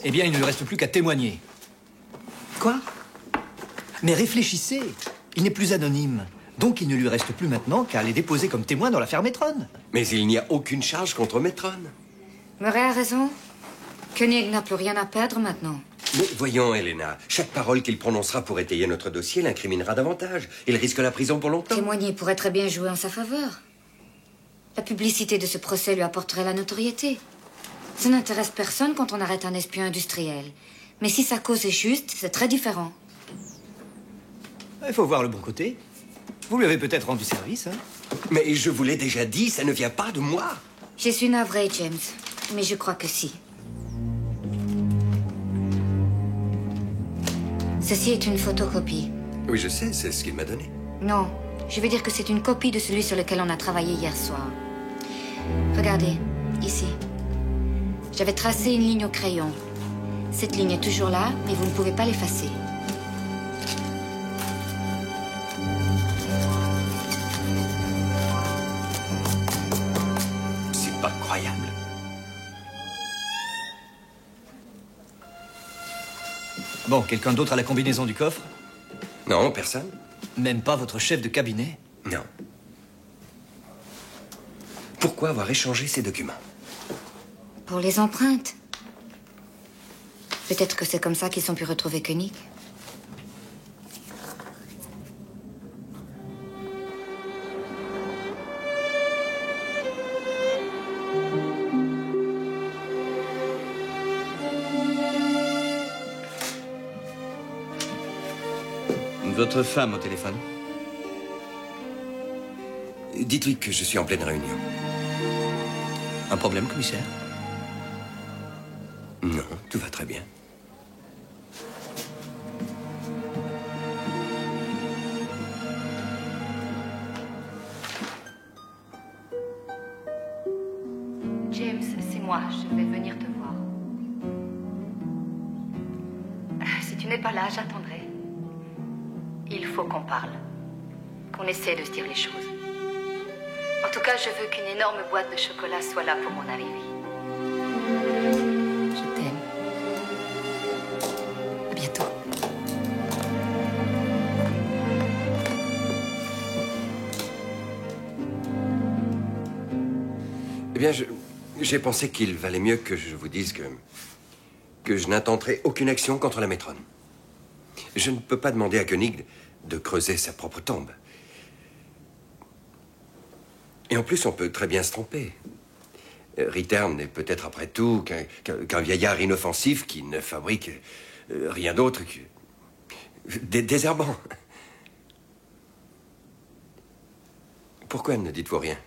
Eh bien, il ne lui reste plus qu'à témoigner. Quoi? Mais réfléchissez. Il n'est plus anonyme. Donc, il ne lui reste plus maintenant qu'à les déposer comme témoin dans l'affaire Metron. Mais il n'y a aucune charge contre Metron. Murray a raison. Koenig n'a plus rien à perdre maintenant. Mais voyons, Helena, chaque parole qu'il prononcera pour étayer notre dossier l'incriminera davantage. Il risque la prison pour longtemps. Témoigner pourrait très bien jouer en sa faveur. La publicité de ce procès lui apporterait la notoriété. Ça n'intéresse personne quand on arrête un espion industriel. Mais si sa cause est juste, c'est très différent. Il faut voir le bon côté. Vous lui avez peut-être rendu service, hein? Mais je vous l'ai déjà dit, ça ne vient pas de moi. Je suis navrée, James. Mais je crois que si. Ceci est une photocopie. Oui, je sais, c'est ce qu'il m'a donné. Non, je veux dire que c'est une copie de celui sur lequel on a travaillé hier soir. Regardez, ici. J'avais tracé une ligne au crayon. Cette ligne est toujours là, mais vous ne pouvez pas l'effacer. C'est pas croyable. Bon, quelqu'un d'autre a la combinaison du coffre? Non, personne. Même pas votre chef de cabinet? Non. Pourquoi avoir échangé ces documents? Pour les empreintes. Peut-être que c'est comme ça qu'ils ont pu retrouver Koenig. Votre femme au téléphone? Dites-lui que je suis en pleine réunion. Un problème, commissaire? Non, tout va très bien. James, c'est moi. Je vais venir te voir. Si tu n'es pas là, j'attendrai. Il faut qu'on parle. Qu'on essaie de se dire les choses. En tout cas, je veux qu'une énorme boîte de chocolat soit là pour mon arrivée. Je t'aime. À bientôt. Eh bien, j'ai pensé qu'il valait mieux que je vous dise que je n'intenterai aucune action contre la maîtronne. Je ne peux pas demander à Koenig de creuser sa propre tombe. Et en plus, on peut très bien se tromper. Rittern n'est peut-être après tout qu'un vieillard inoffensif qui ne fabrique rien d'autre que des herbants. Pourquoi ne dites-vous rien?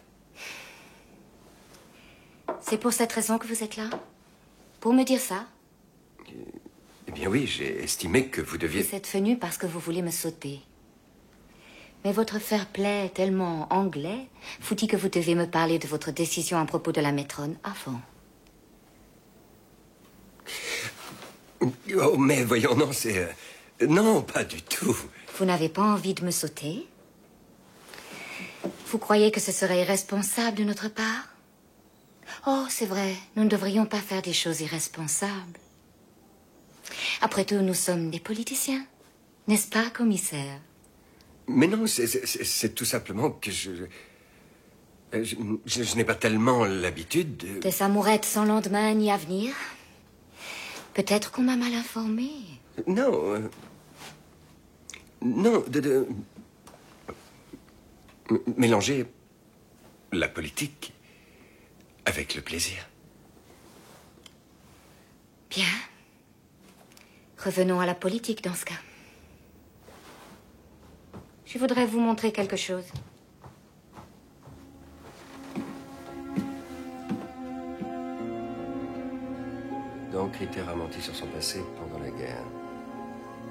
C'est pour cette raison que vous êtes là? Pour me dire ça? Eh bien oui, j'ai estimé que vous deviez... Vous êtes venu parce que vous voulez me sauter. Mais votre fair-play est tellement anglais, faut-il que vous devez me parler de votre décision à propos de la maîtronne avant. Oh, mais voyons, non, c'est... Non, pas du tout. Vous n'avez pas envie de me sauter? Vous croyez que ce serait irresponsable de notre part? Oh, c'est vrai, nous ne devrions pas faire des choses irresponsables. Après tout, nous sommes des politiciens, n'est-ce pas, commissaire? Mais non, c'est tout simplement que je n'ai pas tellement l'habitude de... Des amourettes sans lendemain ni avenir? Peut-être qu'on m'a mal informé. Non, non, mélanger la politique avec le plaisir. Bien. Revenons à la politique dans ce cas. Je voudrais vous montrer quelque chose. Donc, Ritter a menti sur son passé pendant la guerre.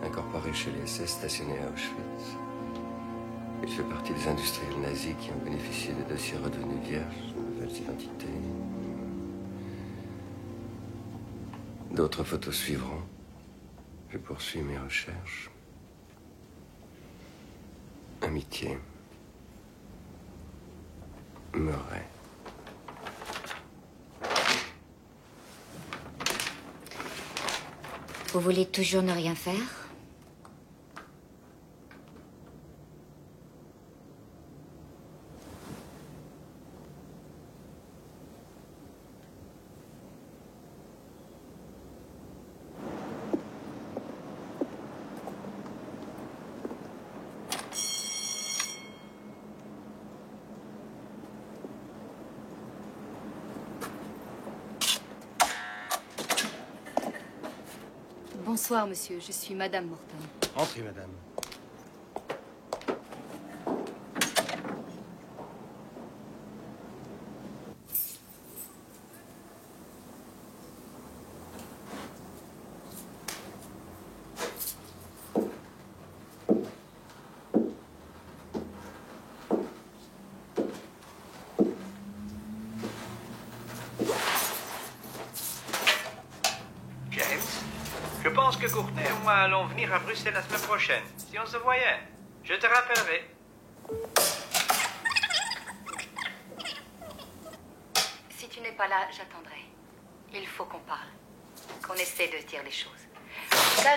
Incorporé chez les SS stationnés à Auschwitz. Il fait partie des industriels nazis qui ont bénéficié de dossiers redevenus vierges, de nouvelles identités. D'autres photos suivront. Je poursuis mes recherches. Amitié. Murray. Vous voulez toujours ne rien faire? Bonsoir, monsieur. Je suis Madame Morton. Entrez, madame. Je pense que Courtney et moi allons venir à Bruxelles la semaine prochaine. Si on se voyait, je te rappellerai. Si tu n'es pas là, j'attendrai. Il faut qu'on parle. Qu'on essaie de dire les choses. Ça,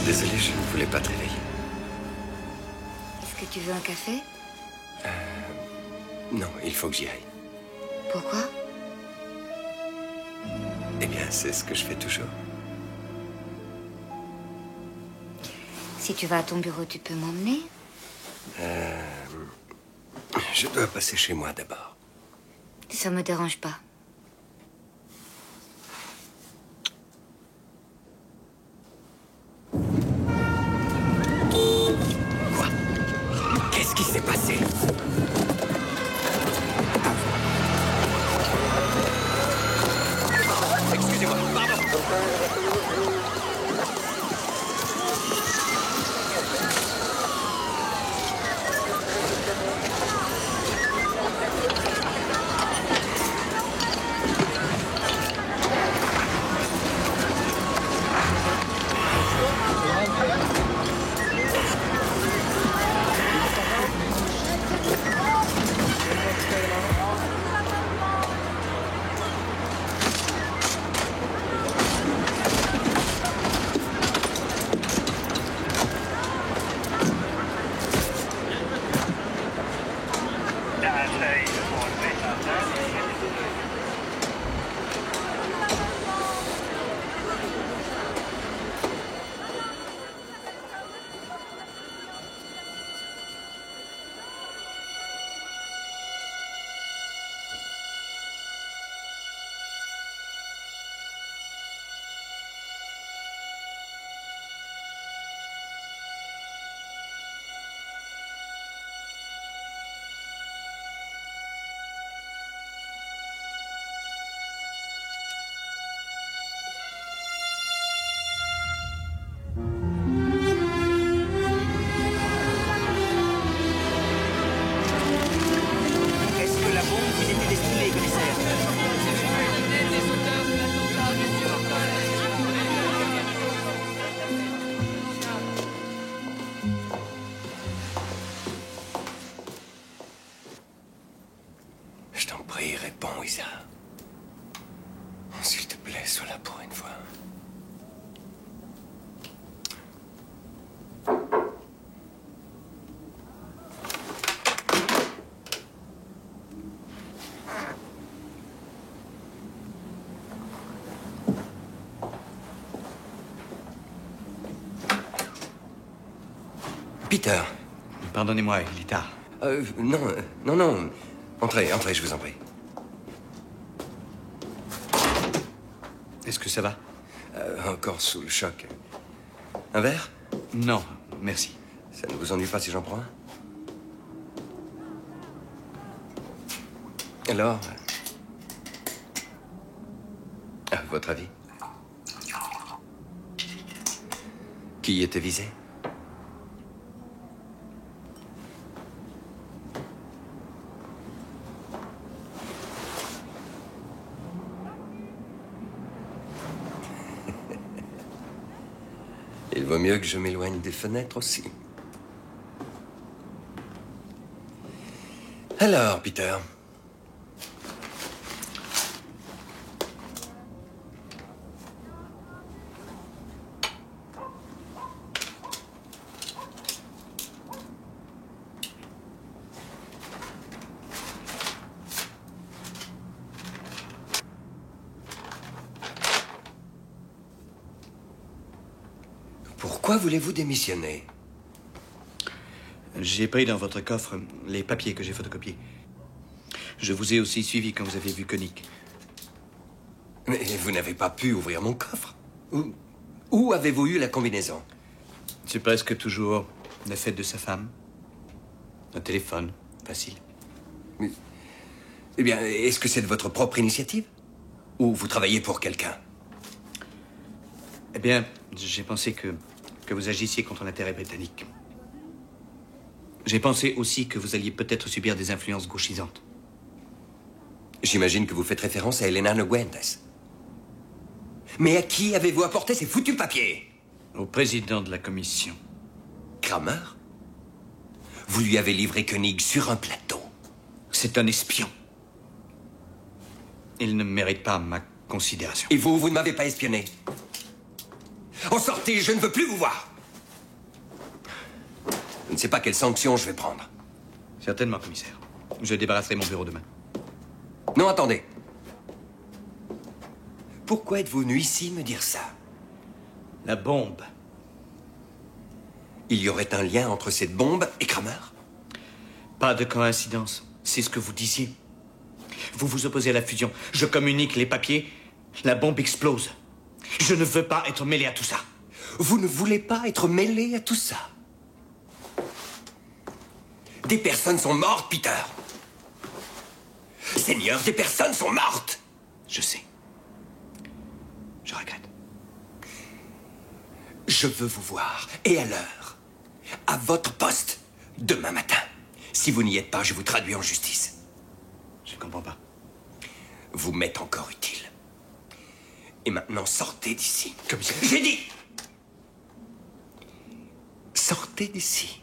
Désolé, je ne voulais pas te réveiller. Est-ce que tu veux un café? Non, il faut que j'y aille. Pourquoi? Eh bien, c'est ce que je fais toujours. Si tu vas à ton bureau, tu peux m'emmener? Je dois passer chez moi d'abord. Ça me dérange pas. Qu'est-ce qui s'est passé? Excusez-moi, pardon. prie, réponds, Isa. S'il te plaît, sois là pour une fois. Peter. Pardonnez-moi, il est tard. Non. Entrez, je vous en prie. Est-ce que ça va? Encore sous le choc. Un verre? Non, merci. Ça ne vous ennuie pas si j'en prends un? Alors, à votre avis? Qui était visé? Il vaut mieux que je m'éloigne des fenêtres aussi. Alors, Peter. Pourquoi voulez-vous démissionner? J'ai pris dans votre coffre les papiers que j'ai photocopiés. Je vous ai aussi suivi quand vous avez vu Koenig. Mais vous n'avez pas pu ouvrir mon coffre. Où avez-vous eu la combinaison? C'est presque toujours la fête de sa femme. Un téléphone, facile. Mais, eh bien, est-ce que c'est de votre propre initiative? Ou vous travaillez pour quelqu'un? Eh bien, j'ai pensé que vous agissiez contre l'intérêt britannique. J'ai pensé aussi que vous alliez peut-être subir des influences gauchisantes. J'imagine que vous faites référence à Elena Noguentes. Mais à qui avez-vous apporté ces foutus papiers? Au président de la commission. Kramer? Vous lui avez livré Koenig sur un plateau. C'est un espion. Il ne mérite pas ma considération. Et vous ne m'avez pas espionné. En sortez, je ne veux plus vous voir. Je ne sais pas quelle sanction je vais prendre. Certainement, commissaire. Je débarrasserai mon bureau demain. Non, attendez. Pourquoi êtes-vous venu ici me dire ça? La bombe. Il y aurait un lien entre cette bombe et Kramer? Pas de coïncidence. C'est ce que vous disiez. Vous vous opposez à la fusion. Je communique les papiers. La bombe explose. Je ne veux pas être mêlé à tout ça. Vous ne voulez pas être mêlé à tout ça? Des personnes sont mortes, Peter. Seigneur, des personnes sont mortes. Je sais. Je regrette. Je veux vous voir, et à l'heure, à votre poste, demain matin. Si vous n'y êtes pas, je vous traduis en justice. Je ne comprends pas. Vous m'êtes encore utile. Et maintenant, sortez d'ici. Commissaire. J'ai dit! Sortez d'ici.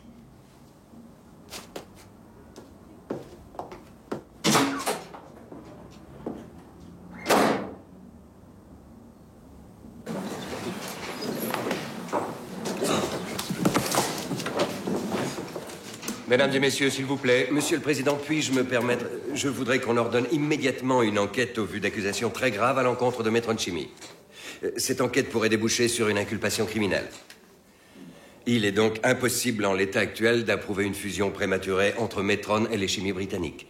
Mesdames et messieurs, s'il vous plaît. Monsieur le Président, puis-je me permettre... Je voudrais qu'on ordonne immédiatement une enquête au vu d'accusations très graves à l'encontre de Metron Chimie. Cette enquête pourrait déboucher sur une inculpation criminelle. Il est donc impossible en l'état actuel d'approuver une fusion prématurée entre Metron et les chimies britanniques.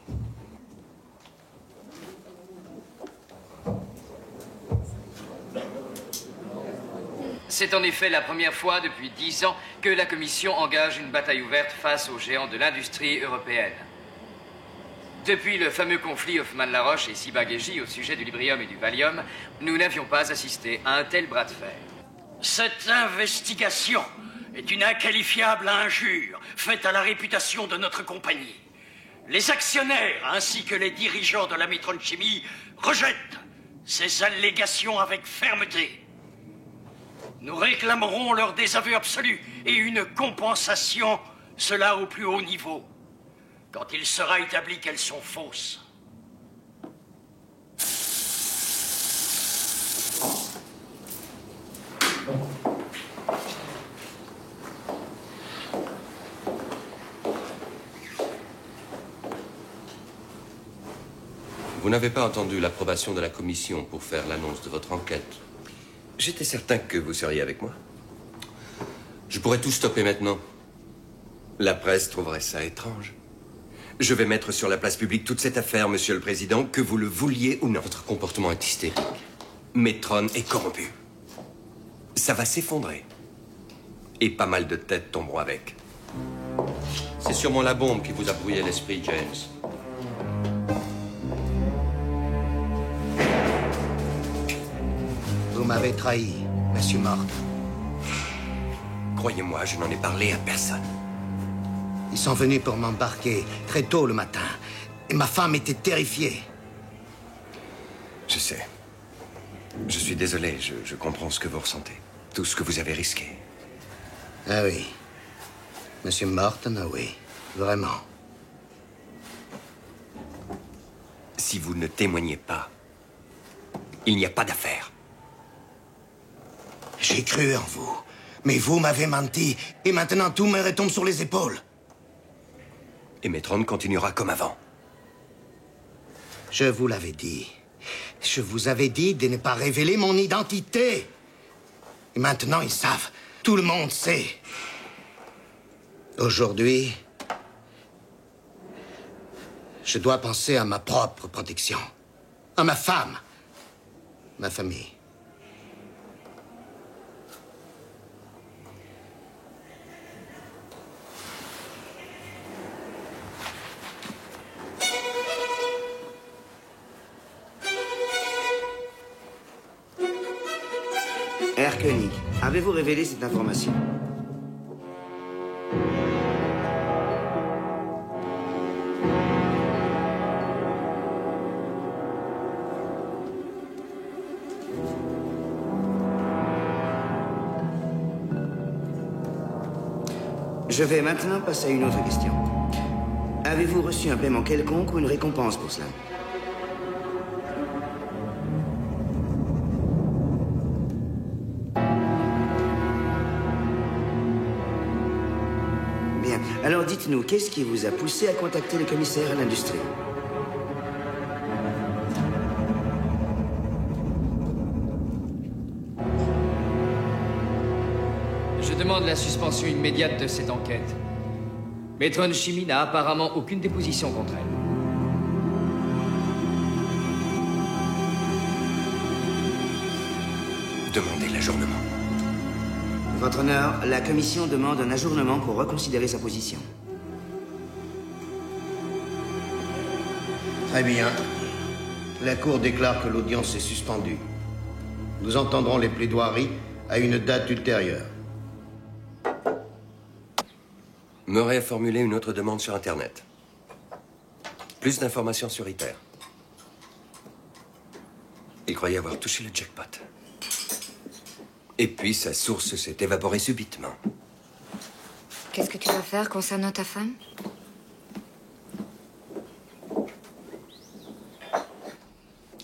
C'est en effet la première fois depuis 10 ans que la Commission engage une bataille ouverte face aux géants de l'industrie européenne. Depuis le fameux conflit Hoffmann-La Roche et Ciba-Geigy au sujet du Librium et du Valium, nous n'avions pas assisté à un tel bras de fer. Cette investigation est une inqualifiable injure faite à la réputation de notre compagnie. Les actionnaires ainsi que les dirigeants de la Metron Chimie rejettent ces allégations avec fermeté. Nous réclamerons leur désaveu absolu et une compensation, cela au plus haut niveau, quand il sera établi qu'elles sont fausses. Vous n'avez pas attendu l'approbation de la commission pour faire l'annonce de votre enquête. J'étais certain que vous seriez avec moi. Je pourrais tout stopper maintenant. La presse trouverait ça étrange. Je vais mettre sur la place publique toute cette affaire, Monsieur le Président, que vous le vouliez ou non. Votre comportement est hystérique. Metron est corrompu. Ça va s'effondrer. Et pas mal de têtes tomberont avec. C'est sûrement la bombe qui vous a brouillé l'esprit, James. Vous m'avez trahi, Monsieur Morton. Croyez-moi, je n'en ai parlé à personne. Ils sont venus pour m'embarquer très tôt le matin. Et ma femme était terrifiée. Je sais. Je suis désolé, je comprends ce que vous ressentez. Tout ce que vous avez risqué. Ah oui. Monsieur Morton, ah oui. Vraiment. Si vous ne témoignez pas, il n'y a pas d'affaire. J'ai cru en vous. Mais vous m'avez menti. Et maintenant, tout me retombe sur les épaules. Et Metron continuera comme avant. Je vous l'avais dit. Je vous avais dit de ne pas révéler mon identité. Et maintenant, ils savent. Tout le monde sait. Aujourd'hui, je dois penser à ma propre protection. À ma femme. Ma famille. Herr Koenig, avez-vous révélé cette information? Je vais maintenant passer à une autre question. Avez-vous reçu un paiement quelconque ou une récompense pour cela? Bien. Alors dites-nous, qu'est-ce qui vous a poussé à contacter le commissaire à l'industrie? Je demande la suspension immédiate de cette enquête. Metron Chimie n'a apparemment aucune déposition contre elle. Demandez l'ajournement. Votre honneur, la commission demande un ajournement pour reconsidérer sa position. Très bien. La Cour déclare que l'audience est suspendue. Nous entendrons les plaidoiries à une date ultérieure. Murray a formulé une autre demande sur Internet. Plus d'informations sur ITER. Il croyait avoir touché le jackpot. Et puis sa source s'est évaporée subitement. Qu'est-ce que tu vas faire concernant ta femme?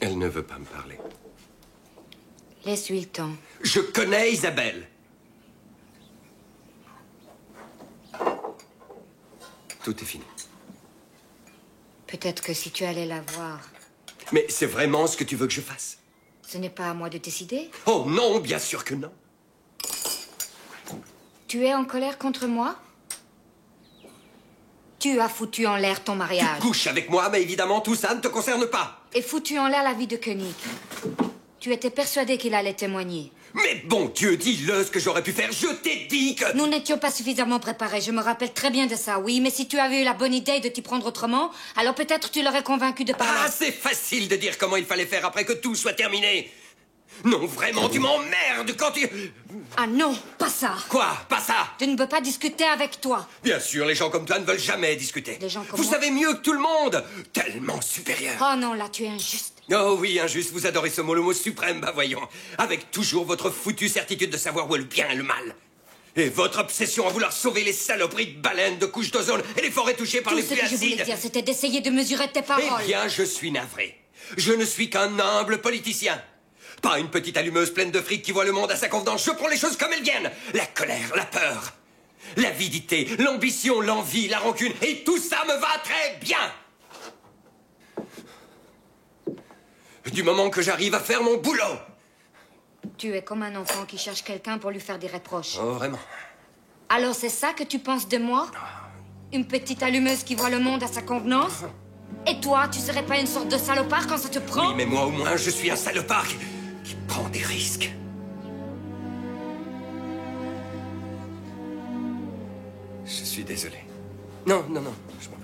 Elle ne veut pas me parler. Laisse-lui le temps. Je connais Isabelle. Tout est fini. Peut-être que si tu allais la voir... Mais c'est vraiment ce que tu veux que je fasse? Ce n'est pas à moi de décider. Oh non, bien sûr que non. Tu es en colère contre moi? Tu as foutu en l'air ton mariage. Tu couches avec moi, mais évidemment, tout ça ne te concerne pas. Et foutu en l'air la vie de Koenig. Tu étais persuadé qu'il allait témoigner. Mais bon Dieu, dis-le ce que j'aurais pu faire. Je t'ai dit que... Nous n'étions pas suffisamment préparés. Je me rappelle très bien de ça, oui. Mais si tu avais eu la bonne idée de t'y prendre autrement, alors peut-être tu l'aurais convaincu de parler. Ah, c'est facile de dire comment il fallait faire après que tout soit terminé. Non, vraiment, tu m'emmerdes quand tu... Ah non, pas ça. Quoi? Pas ça? Je ne veux pas discuter avec toi. Bien sûr, les gens comme toi ne veulent jamais discuter. Les gens comme Vous moi... savez mieux que tout le monde. Tellement supérieur. Oh non, là, tu es injuste. Oh oui, injuste, vous adorez ce mot, le mot suprême, bah voyons. Avec toujours votre foutue certitude de savoir où est le bien et le mal. Et votre obsession à vouloir sauver les saloperies de baleines, de couches d'ozone et les forêts touchées par les pluies acides. Tout ce que je voulais dire, c'était d'essayer de mesurer tes paroles. Eh bien, je suis navré. Je ne suis qu'un humble politicien. Pas une petite allumeuse pleine de fric qui voit le monde à sa convenance. Je prends les choses comme elles viennent. La colère, la peur, l'avidité, l'ambition, l'envie, la rancune. Et tout ça me va très bien. du moment que j'arrive à faire mon boulot. Tu es comme un enfant qui cherche quelqu'un pour lui faire des reproches. Oh, vraiment? Alors c'est ça que tu penses de moi? Une petite allumeuse qui voit le monde à sa convenance? Et toi, tu serais pas une sorte de salopard quand ça te prend? Oui, mais moi au moins, je suis un salopard qui prend des risques. Je suis désolé. Non, non, non, je m'en vais.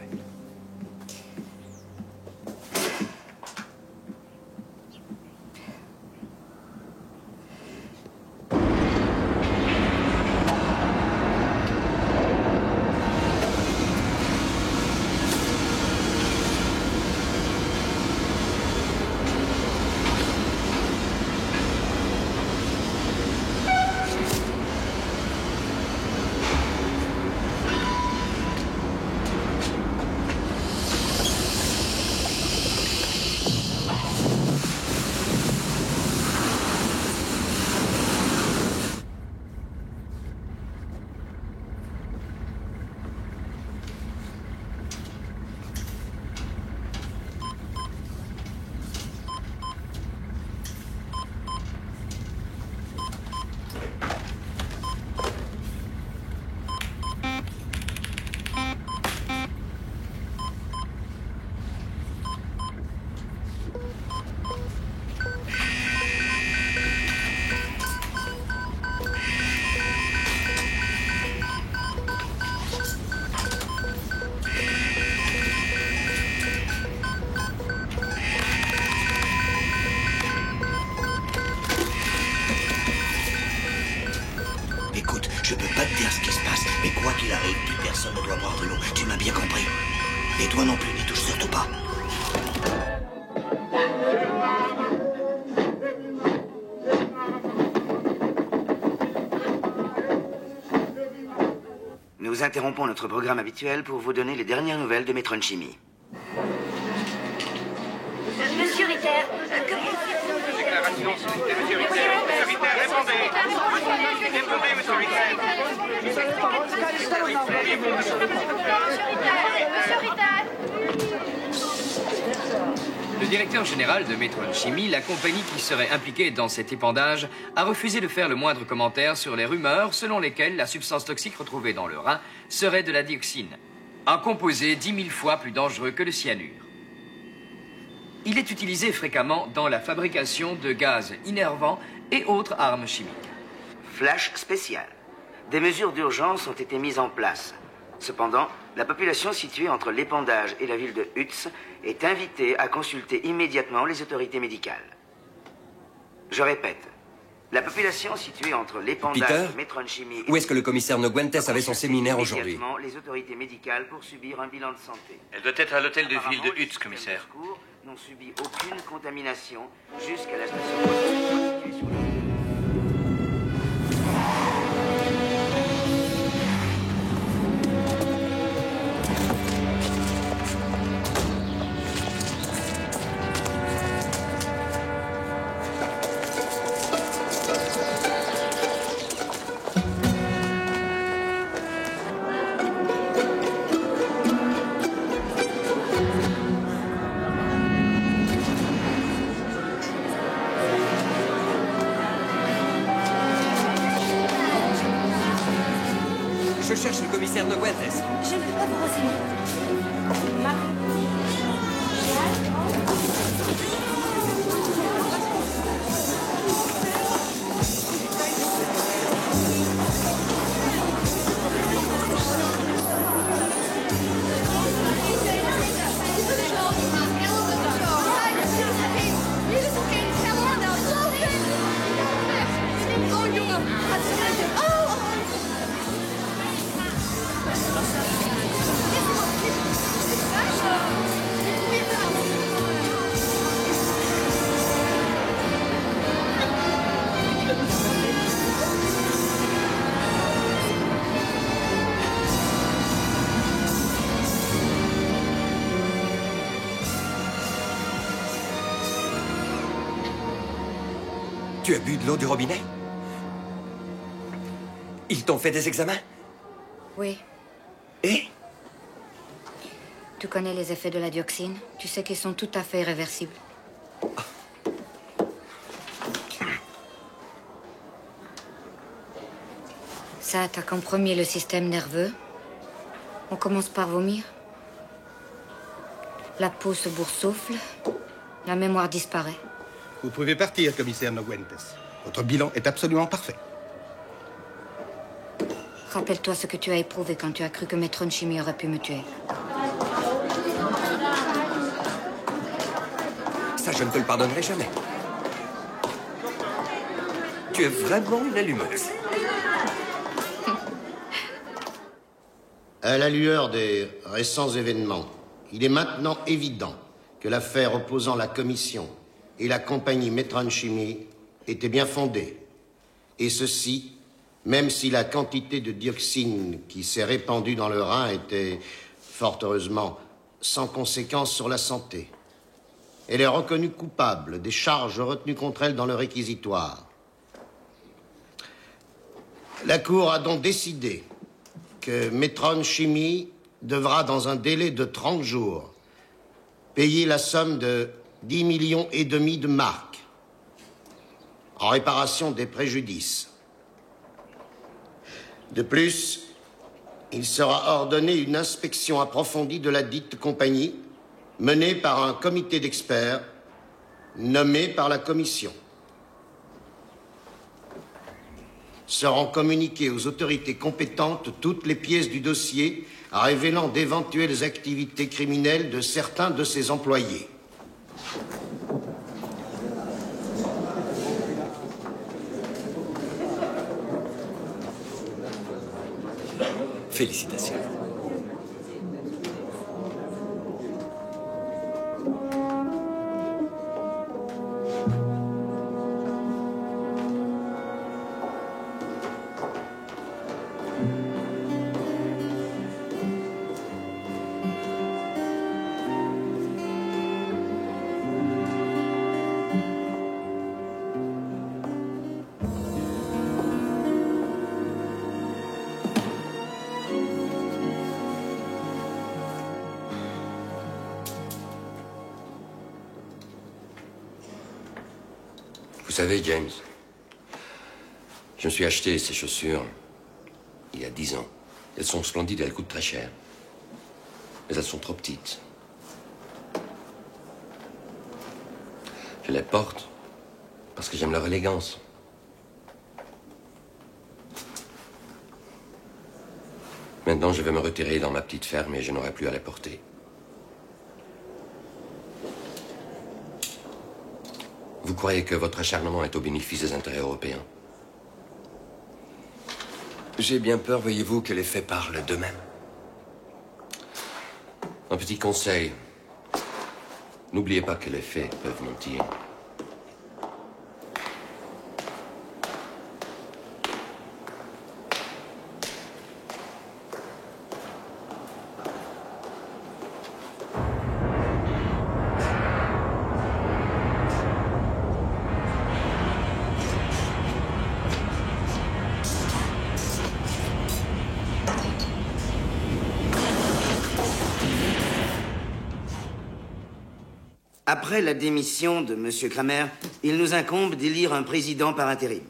Écoute, je peux pas te dire ce qui se passe, mais quoi qu'il arrive, plus personne ne doit boire de l'eau. Tu m'as bien compris. Et toi non plus, n'y touche surtout pas. Nous interrompons notre programme habituel pour vous donner les dernières nouvelles de Metron Chimie. Monsieur Ritter, Déclaration, monsieur Ritter. Monsieur Ritter, répondez. Répondez, monsieur Le directeur général de Metron Chimie, la compagnie qui serait impliquée dans cet épandage, a refusé de faire le moindre commentaire sur les rumeurs selon lesquelles la substance toxique retrouvée dans le rein serait de la dioxine, un composé 10 000 fois plus dangereux que le cyanure. Il est utilisé fréquemment dans la fabrication de gaz innervants et autres armes chimiques. Flash spécial. Des mesures d'urgence ont été mises en place. Cependant, la population située entre l'épandage et la ville de Hutz est invitée à consulter immédiatement les autorités médicales. Je répète, la population située entre l'épandage Peter, de Metron Chimie... où est-ce que le commissaire Noguentes avait son séminaire aujourd'hui? Immédiatement les autorités médicales pour subir un bilan de santé. Elle doit être à l'hôtel de ville de Hutz, commissaire. N'ont subi aucune contamination jusqu'à la station située sur le... Je cherche le commissaire Noguentes. Je ne peux pas vous renseigner. Tu as bu de l'eau du robinet? Ils t'ont fait des examens? Oui. Et? Tu connais les effets de la dioxine? Tu sais qu'ils sont tout à fait irréversibles. Ça attaque en premier le système nerveux. On commence par vomir. La peau se boursoufle. La mémoire disparaît. Vous pouvez partir, commissaire Noguentes. Votre bilan est absolument parfait. Rappelle-toi ce que tu as éprouvé quand tu as cru que Metron Chimie aurait pu me tuer. Ça, je ne te le pardonnerai jamais. Tu es vraiment une allumeuse. À la lueur des récents événements, il est maintenant évident que l'affaire opposant la Commission et la compagnie Metron Chimie était bien fondée. Et ceci, même si la quantité de dioxine qui s'est répandue dans le rein était, fort heureusement, sans conséquence sur la santé. Elle est reconnue coupable des charges retenues contre elle dans le réquisitoire. La Cour a donc décidé que Metron Chimie devra, dans un délai de 30 jours, payer la somme de 10,5 millions de marks en réparation des préjudices. De plus, il sera ordonné une inspection approfondie de la dite compagnie menée par un comité d'experts nommé par la Commission. Seront communiquées aux autorités compétentes toutes les pièces du dossier révélant d'éventuelles activités criminelles de certains de ses employés. Félicitations. Vous savez, James, je me suis acheté ces chaussures il y a 10 ans. Elles sont splendides et elles coûtent très cher. Mais elles sont trop petites. Je les porte parce que j'aime leur élégance. Maintenant, je vais me retirer dans ma petite ferme et je n'aurai plus à les porter. Vous croyez que votre acharnement est au bénéfice des intérêts européens? J'ai bien peur, voyez-vous, que les faits parlent d'eux-mêmes. Un petit conseil. N'oubliez pas que les faits peuvent mentir. Après la démission de M. Kramer, il nous incombe d'élire un président par intérim.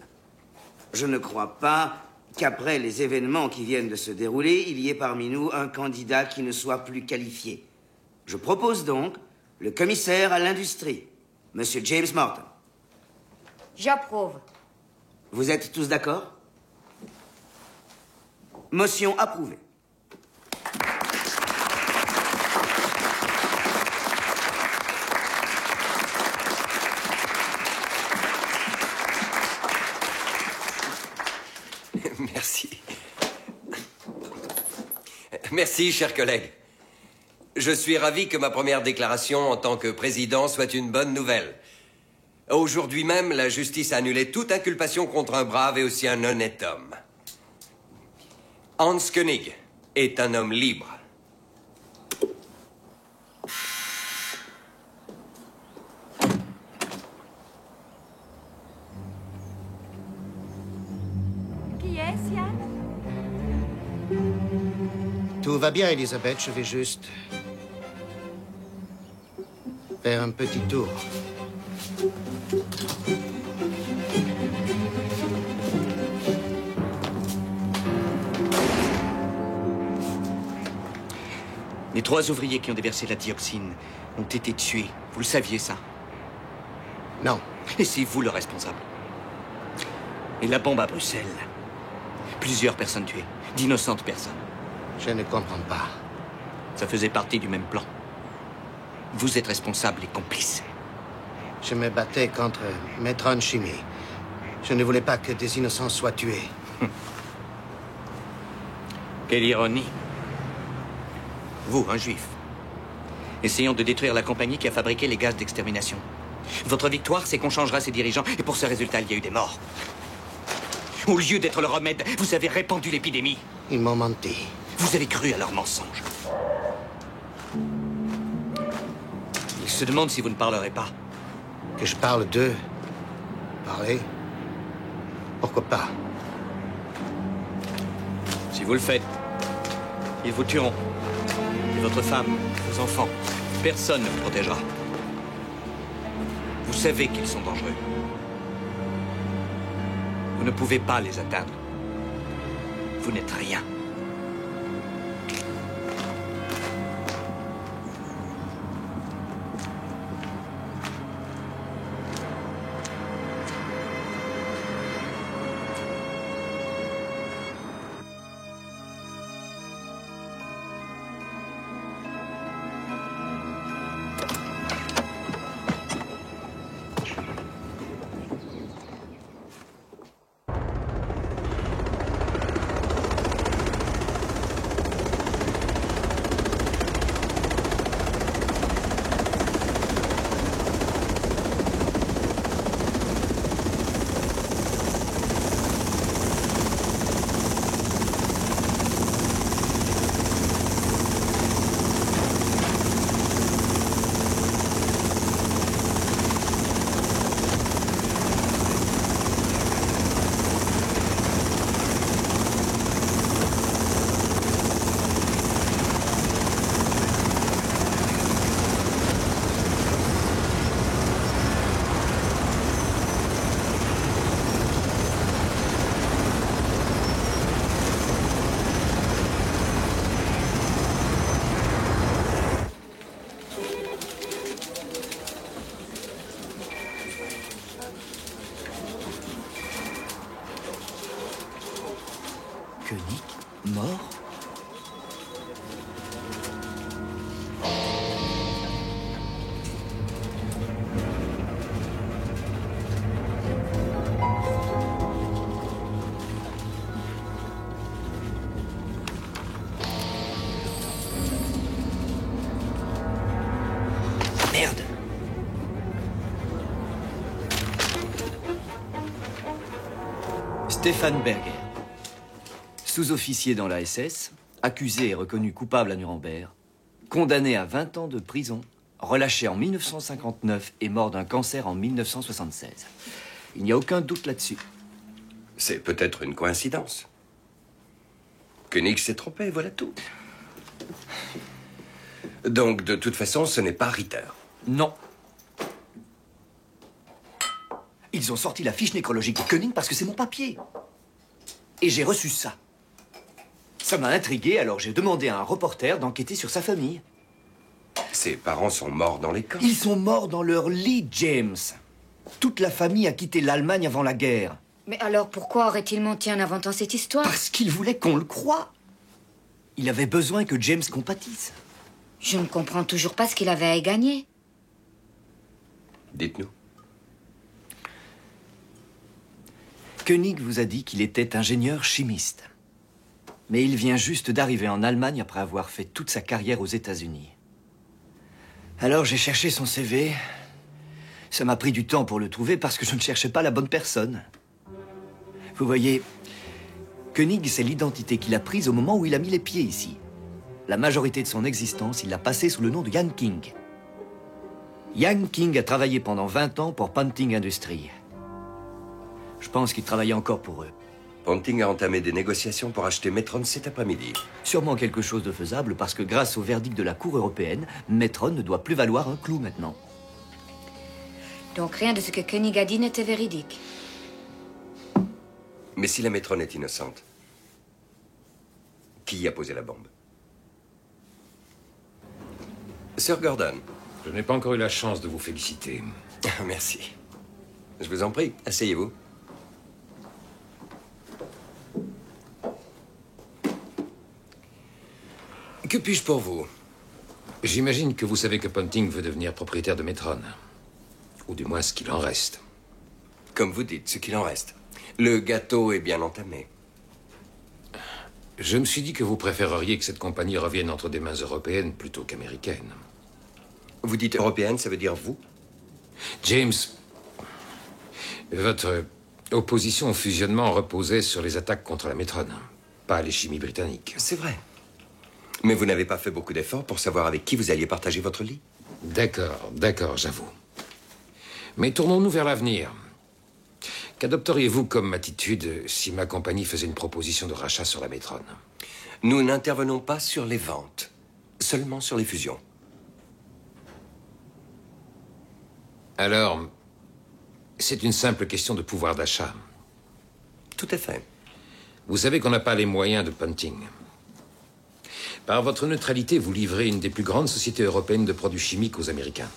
Je ne crois pas qu'après les événements qui viennent de se dérouler, il y ait parmi nous un candidat qui ne soit plus qualifié. Je propose donc le commissaire à l'industrie, M. James Morton. J'approuve. Vous êtes tous d'accord? Motion approuvée. Merci. Merci, chers collègues. Je suis ravi que ma première déclaration en tant que président soit une bonne nouvelle. Aujourd'hui même, la justice a annulé toute inculpation contre un brave et aussi un honnête homme. Hans Koenig est un homme libre. Qui est-ce, Yann? Tout va bien, Elisabeth. Je vais juste faire un petit tour. Les 3 ouvriers qui ont déversé la dioxine ont été tués. Vous le saviez, ça? Non. Et c'est vous le responsable. Et la bombe à Bruxelles. Plusieurs personnes tuées. D'innocentes personnes. Je ne comprends pas. Ça faisait partie du même plan. Vous êtes responsable et complice. Je me battais contre Metron Chimie. Je ne voulais pas que des innocents soient tués. Quelle ironie. Vous, un juif, essayant de détruire la compagnie qui a fabriqué les gaz d'extermination. Votre victoire, c'est qu'on changera ses dirigeants, et pour ce résultat, il y a eu des morts. Au lieu d'être le remède, vous avez répandu l'épidémie. Ils m'ont menti. Vous avez cru à leurs mensonges. Ils se demandent si vous ne parlerez pas. Que je parle d'eux? Parler? Pourquoi pas? Si vous le faites, ils vous tueront. Et votre femme, vos enfants, personne ne vous protégera. Vous savez qu'ils sont dangereux. Vous ne pouvez pas les atteindre. Vous n'êtes rien. Koenig, mort? Merde. Stefan Berger. Sous-officier dans la SS, accusé et reconnu coupable à Nuremberg, condamné à 20 ans de prison, relâché en 1959 et mort d'un cancer en 1976. Il n'y a aucun doute là-dessus. C'est peut-être une coïncidence. Koenig s'est trompé, voilà tout. Donc, de toute façon, ce n'est pas Ritter. Non. Ils ont sorti la fiche nécrologique de Koenig parce que c'est mon papier. Et j'ai reçu ça. Ça m'a intrigué, alors j'ai demandé à un reporter d'enquêter sur sa famille. Ses parents sont morts dans les camps. Ils sont morts dans leur lit, James. Toute la famille a quitté l'Allemagne avant la guerre. Mais alors pourquoi aurait-il menti en inventant cette histoire? Parce qu'il voulait qu'on le croie. Il avait besoin que James compatisse. Je ne comprends toujours pas ce qu'il avait à y gagner. Dites-nous. Koenig vous a dit qu'il était ingénieur chimiste. Mais il vient juste d'arriver en Allemagne après avoir fait toute sa carrière aux États-Unis. Alors j'ai cherché son CV. Ça m'a pris du temps pour le trouver parce que je ne cherchais pas la bonne personne. Vous voyez, Koenig, c'est l'identité qu'il a prise au moment où il a mis les pieds ici. La majorité de son existence, il l'a passée sous le nom de Yan King. Yan King a travaillé pendant 20 ans pour Ponting Industries. Je pense qu'il travaillait encore pour eux. Ponting a entamé des négociations pour acheter Metron cet après-midi. Sûrement quelque chose de faisable parce que grâce au verdict de la Cour européenne, Metron ne doit plus valoir un clou maintenant. Donc rien de ce que Koenig a dit n'était véridique. Mais si la Metron est innocente, qui a posé la bombe? Sir Gordon. Je n'ai pas encore eu la chance de vous féliciter. Merci. Je vous en prie, asseyez-vous. Que puis-je pour vous? J'imagine que vous savez que Ponting veut devenir propriétaire de Metron. Ou du moins ce qu'il en reste. Comme vous dites, ce qu'il en reste. Le gâteau est bien entamé. Je me suis dit que vous préféreriez que cette compagnie revienne entre des mains européennes plutôt qu'américaines. Vous dites européenne, ça veut dire vous? James, votre opposition au fusionnement reposait sur les attaques contre la Metron, pas les chimies britanniques. C'est vrai. Mais vous n'avez pas fait beaucoup d'efforts pour savoir avec qui vous alliez partager votre lit. D'accord, j'avoue. Mais tournons-nous vers l'avenir. Qu'adopteriez-vous comme attitude si ma compagnie faisait une proposition de rachat sur la Metron? Nous n'intervenons pas sur les ventes, seulement sur les fusions. Alors, c'est une simple question de pouvoir d'achat. Tout à fait. Vous savez qu'on n'a pas les moyens de Ponting. Par votre neutralité, vous livrez une des plus grandes sociétés européennes de produits chimiques aux Américains.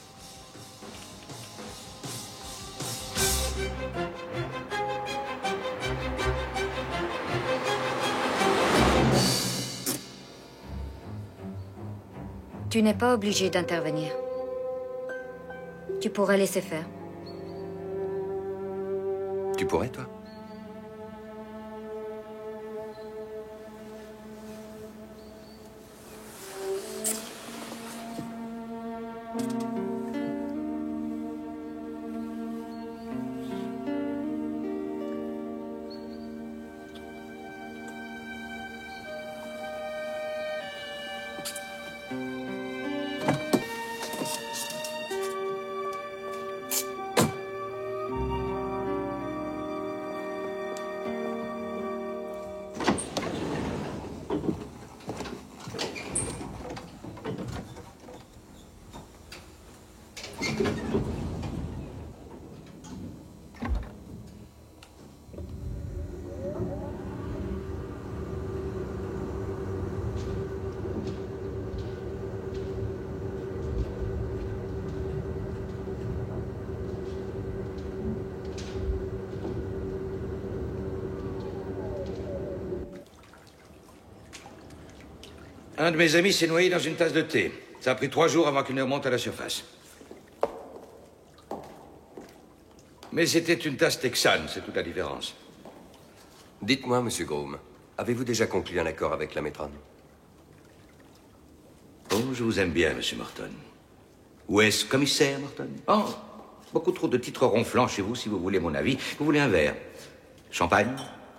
Tu n'es pas obligé d'intervenir. Tu pourrais laisser faire. Tu pourrais, toi? Un de mes amis s'est noyé dans une tasse de thé. Ça a pris 3 jours avant qu'il ne remonte à la surface. Mais c'était une tasse texane, c'est toute la différence. Dites-moi, Monsieur Groom, avez-vous déjà conclu un accord avec la Metron? Oh, je vous aime bien, Monsieur Morton. Où est-ce, commissaire Morton? Oh, beaucoup trop de titres ronflants chez vous, si vous voulez mon avis. Vous voulez un verre? Champagne?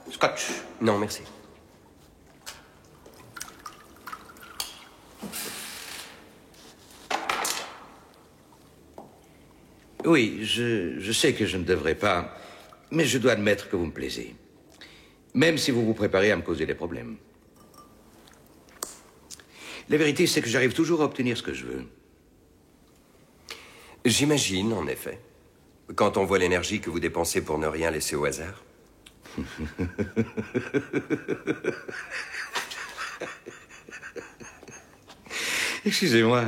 Scotch? Non, merci. Oui, je sais que je ne devrais pas, mais je dois admettre que vous me plaisez. Même si vous vous préparez à me causer des problèmes. La vérité, c'est que j'arrive toujours à obtenir ce que je veux. J'imagine, en effet. Quand on voit l'énergie que vous dépensez pour ne rien laisser au hasard. Excusez-moi,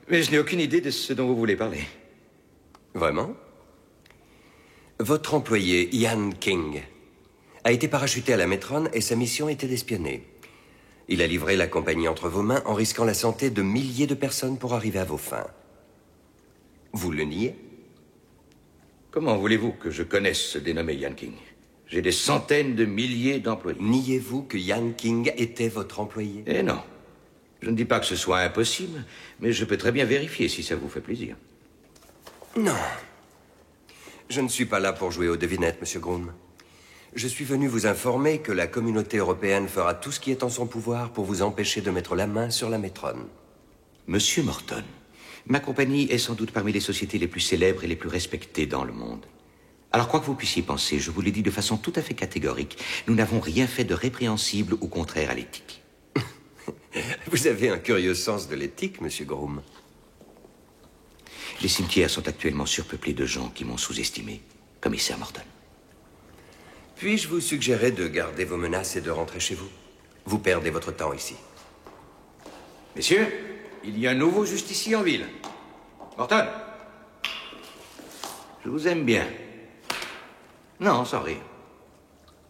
mais je n'ai aucune idée de ce dont vous voulez parler. Vraiment? Votre employé, Ian King, a été parachuté à la Metron et sa mission était d'espionner. Il a livré la compagnie entre vos mains en risquant la santé de milliers de personnes pour arriver à vos fins. Vous le niez? Comment voulez-vous que je connaisse ce dénommé Ian King? J'ai des centaines de milliers d'employés. Niez-vous que Ian King était votre employé? Eh non. Je ne dis pas que ce soit impossible, mais je peux très bien vérifier si ça vous fait plaisir. Non. Je ne suis pas là pour jouer aux devinettes, Monsieur Groom. Je suis venu vous informer que la communauté européenne fera tout ce qui est en son pouvoir pour vous empêcher de mettre la main sur la Metron. Monsieur Morton, ma compagnie est sans doute parmi les sociétés les plus célèbres et les plus respectées dans le monde. Alors, quoi que vous puissiez penser, je vous l'ai dit de façon tout à fait catégorique, nous n'avons rien fait de répréhensible ou contraire à l'éthique. Vous avez un curieux sens de l'éthique, Monsieur Groom. Les cimetières sont actuellement surpeuplés de gens qui m'ont sous-estimé, commissaire Morton. Puis-je vous suggérer de garder vos menaces et de rentrer chez vous? Vous perdez votre temps ici. Messieurs, il y a un nouveau justicier en ville. Morton, je vous aime bien. Non, sans rire.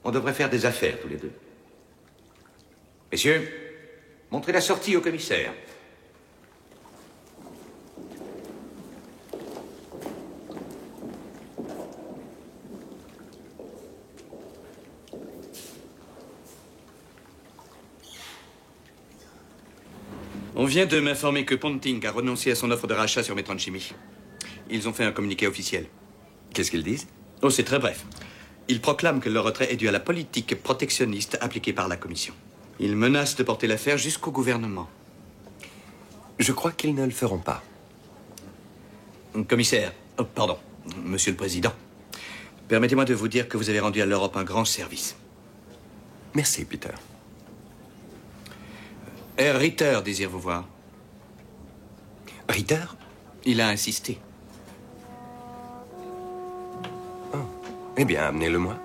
On devrait faire des affaires tous les deux. Messieurs, montrez la sortie au commissaire. On vient de m'informer que Ponting a renoncé à son offre de rachat sur Metron Chimie. Ils ont fait un communiqué officiel. Qu'est-ce qu'ils disent? Oh, c'est très bref. Ils proclament que leur retrait est dû à la politique protectionniste appliquée par la Commission. Ils menacent de porter l'affaire jusqu'au gouvernement. Je crois qu'ils ne le feront pas. Commissaire, pardon, Monsieur le Président, permettez-moi de vous dire que vous avez rendu à l'Europe un grand service. Merci, Peter. Herr Ritter désire vous voir. Ritter? Il a insisté. Oh. Eh bien, amenez-le-moi.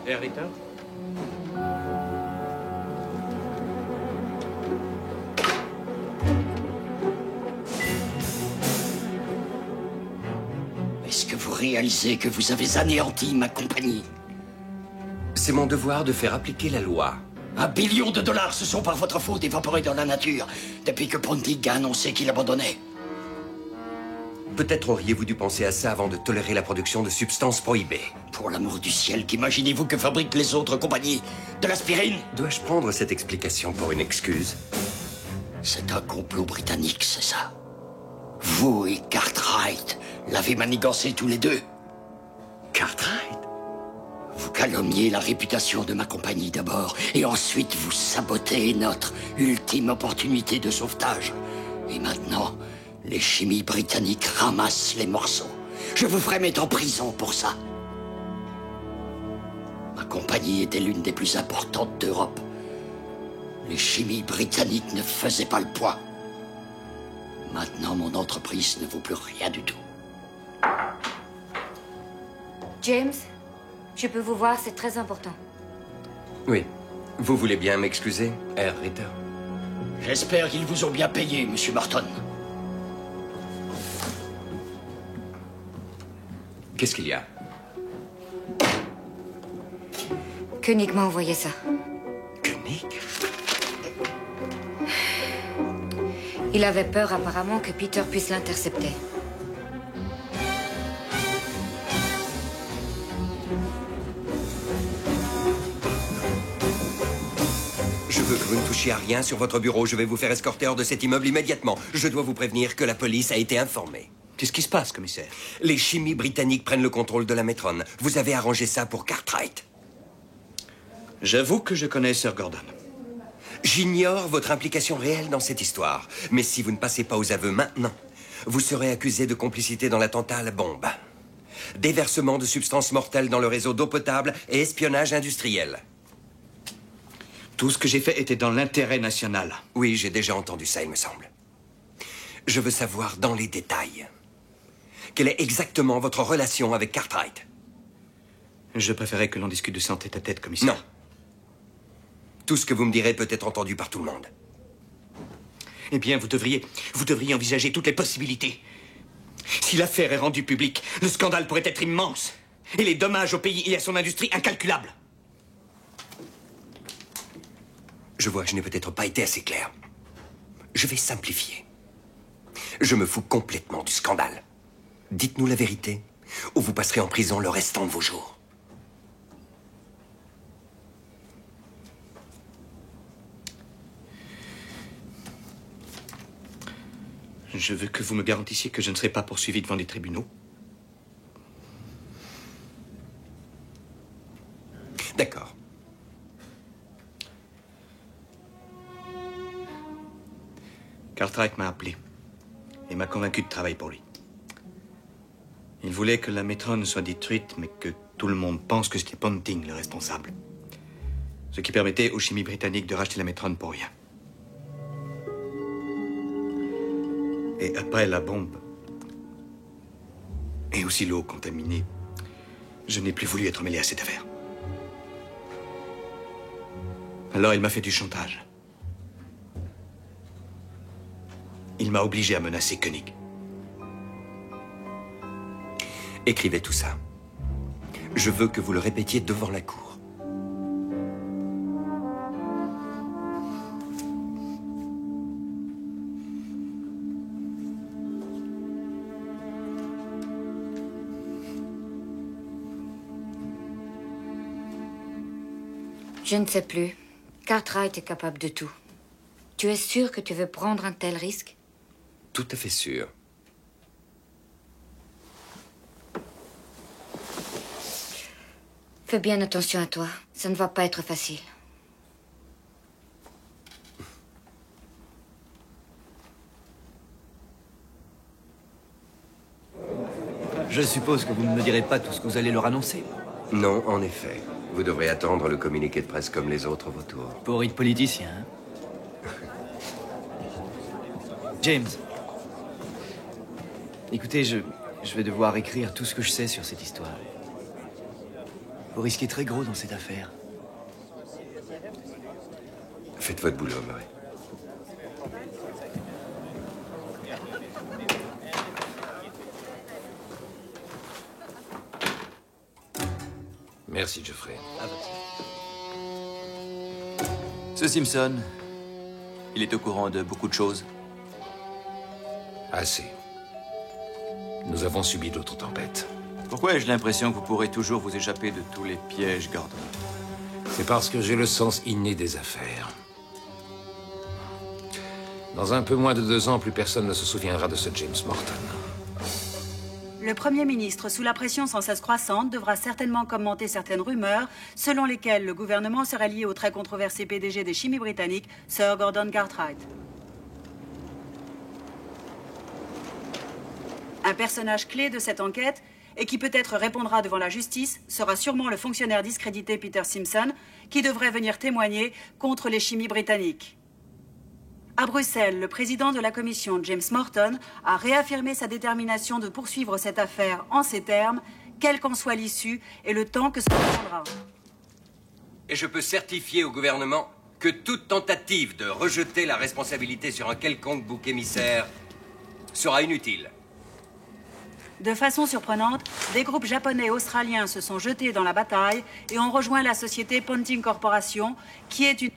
Herr Ritter? Est-ce que vous réalisez que vous avez anéanti ma compagnie? C'est mon devoir de faire appliquer la loi. $1 billion se sont par votre faute évaporés dans la nature depuis que Ponting a annoncé qu'il abandonnait. Peut-être auriez-vous dû penser à ça avant de tolérer la production de substances prohibées. Pour l'amour du ciel, qu'imaginez-vous que fabriquent les autres compagnies? De l'aspirine? Dois-je prendre cette explication pour une excuse? C'est un complot britannique, c'est ça? Vous et Cartwright l'avez manigancé tous les deux. Cartwright? Vous calomniez la réputation de ma compagnie d'abord, et ensuite vous sabotez notre ultime opportunité de sauvetage. Et maintenant, les chimies britanniques ramassent les morceaux. Je vous ferai mettre en prison pour ça. Ma compagnie était l'une des plus importantes d'Europe. Les chimies britanniques ne faisaient pas le poids. Maintenant, mon entreprise ne vaut plus rien du tout. James, je peux vous voir, c'est très important. Oui. Vous voulez bien m'excuser, Herr Ritter? J'espère qu'ils vous ont bien payé, Monsieur Morton. Qu'est-ce qu'il y a? Koenig m'a envoyé ça. Koenig? Il avait peur apparemment que Peter puisse l'intercepter. Je veux que vous ne touchiez à rien sur votre bureau. Je vais vous faire escorter hors de cet immeuble immédiatement. Je dois vous prévenir que la police a été informée. Qu'est-ce qui se passe, commissaire? Les chimies britanniques prennent le contrôle de la Metron. Vous avez arrangé ça pour Cartwright. J'avoue que je connais Sir Gordon. J'ignore votre implication réelle dans cette histoire. Mais si vous ne passez pas aux aveux maintenant, vous serez accusé de complicité dans l'attentat à la bombe, déversement de substances mortelles dans le réseau d'eau potable et espionnage industriel. Tout ce que j'ai fait était dans l'intérêt national. Oui, j'ai déjà entendu ça, il me semble. Je veux savoir dans les détails. Quelle est exactement votre relation avec Cartwright? Je préférais que l'on discute de ça en tête-à-tête, commissaire. Non. Tout ce que vous me direz peut être entendu par tout le monde. Eh bien, vous devriez envisager toutes les possibilités. Si l'affaire est rendue publique, le scandale pourrait être immense. Et les dommages au pays et à son industrie incalculables. Je vois que je n'ai peut-être pas été assez clair. Je vais simplifier. Je me fous complètement du scandale. Dites-nous la vérité, ou vous passerez en prison le restant de vos jours. Je veux que vous me garantissiez que je ne serai pas poursuivi devant des tribunaux. D'accord. Cartwright m'a appelé et m'a convaincu de travailler pour lui. Il voulait que la Metron soit détruite, mais que tout le monde pense que c'était Ponting le responsable. Ce qui permettait aux chimies britanniques de racheter la Metron pour rien. Et après la bombe, et aussi l'eau contaminée, je n'ai plus voulu être mêlé à cette affaire. Alors il m'a fait du chantage. Il m'a obligé à menacer Koenig. Écrivez tout ça. Je veux que vous le répétiez devant la cour. Je ne sais plus. Cartwright est capable de tout. Tu es sûr que tu veux prendre un tel risque? Tout à fait sûr. Fais bien attention à toi. Ça ne va pas être facile. Je suppose que vous ne me direz pas tout ce que vous allez leur annoncer. Non, en effet. Vous devrez attendre le communiqué de presse comme les autres vautours. Pourri de politicien, hein? James. Écoutez, je vais devoir écrire tout ce que je sais sur cette histoire. Vous risquez très gros dans cette affaire. Faites votre boulot, Murray. Merci, Geoffrey. Ce Simpson, il est au courant de beaucoup de choses. Assez. Nous avons subi d'autres tempêtes. Pourquoi ai-je l'impression que vous pourrez toujours vous échapper de tous les pièges, Gordon? C'est parce que j'ai le sens inné des affaires. Dans un peu moins de 2 ans, plus personne ne se souviendra de ce James Morton. Le Premier ministre, sous la pression sans cesse croissante, devra certainement commenter certaines rumeurs selon lesquelles le gouvernement serait lié au très controversé PDG des chimies britanniques, Sir Gordon Cartwright. Un personnage clé de cette enquête, et qui peut-être répondra devant la justice, sera sûrement le fonctionnaire discrédité Peter Simpson, qui devrait venir témoigner contre les chimies britanniques. À Bruxelles, le président de la commission, James Morton, a réaffirmé sa détermination de poursuivre cette affaire en ces termes, quelle qu'en soit l'issue et le temps que cela prendra. Et je peux certifier au gouvernement que toute tentative de rejeter la responsabilité sur un quelconque bouc émissaire sera inutile. De façon surprenante, des groupes japonais et australiens se sont jetés dans la bataille et ont rejoint la société Ponting Corporation, qui est une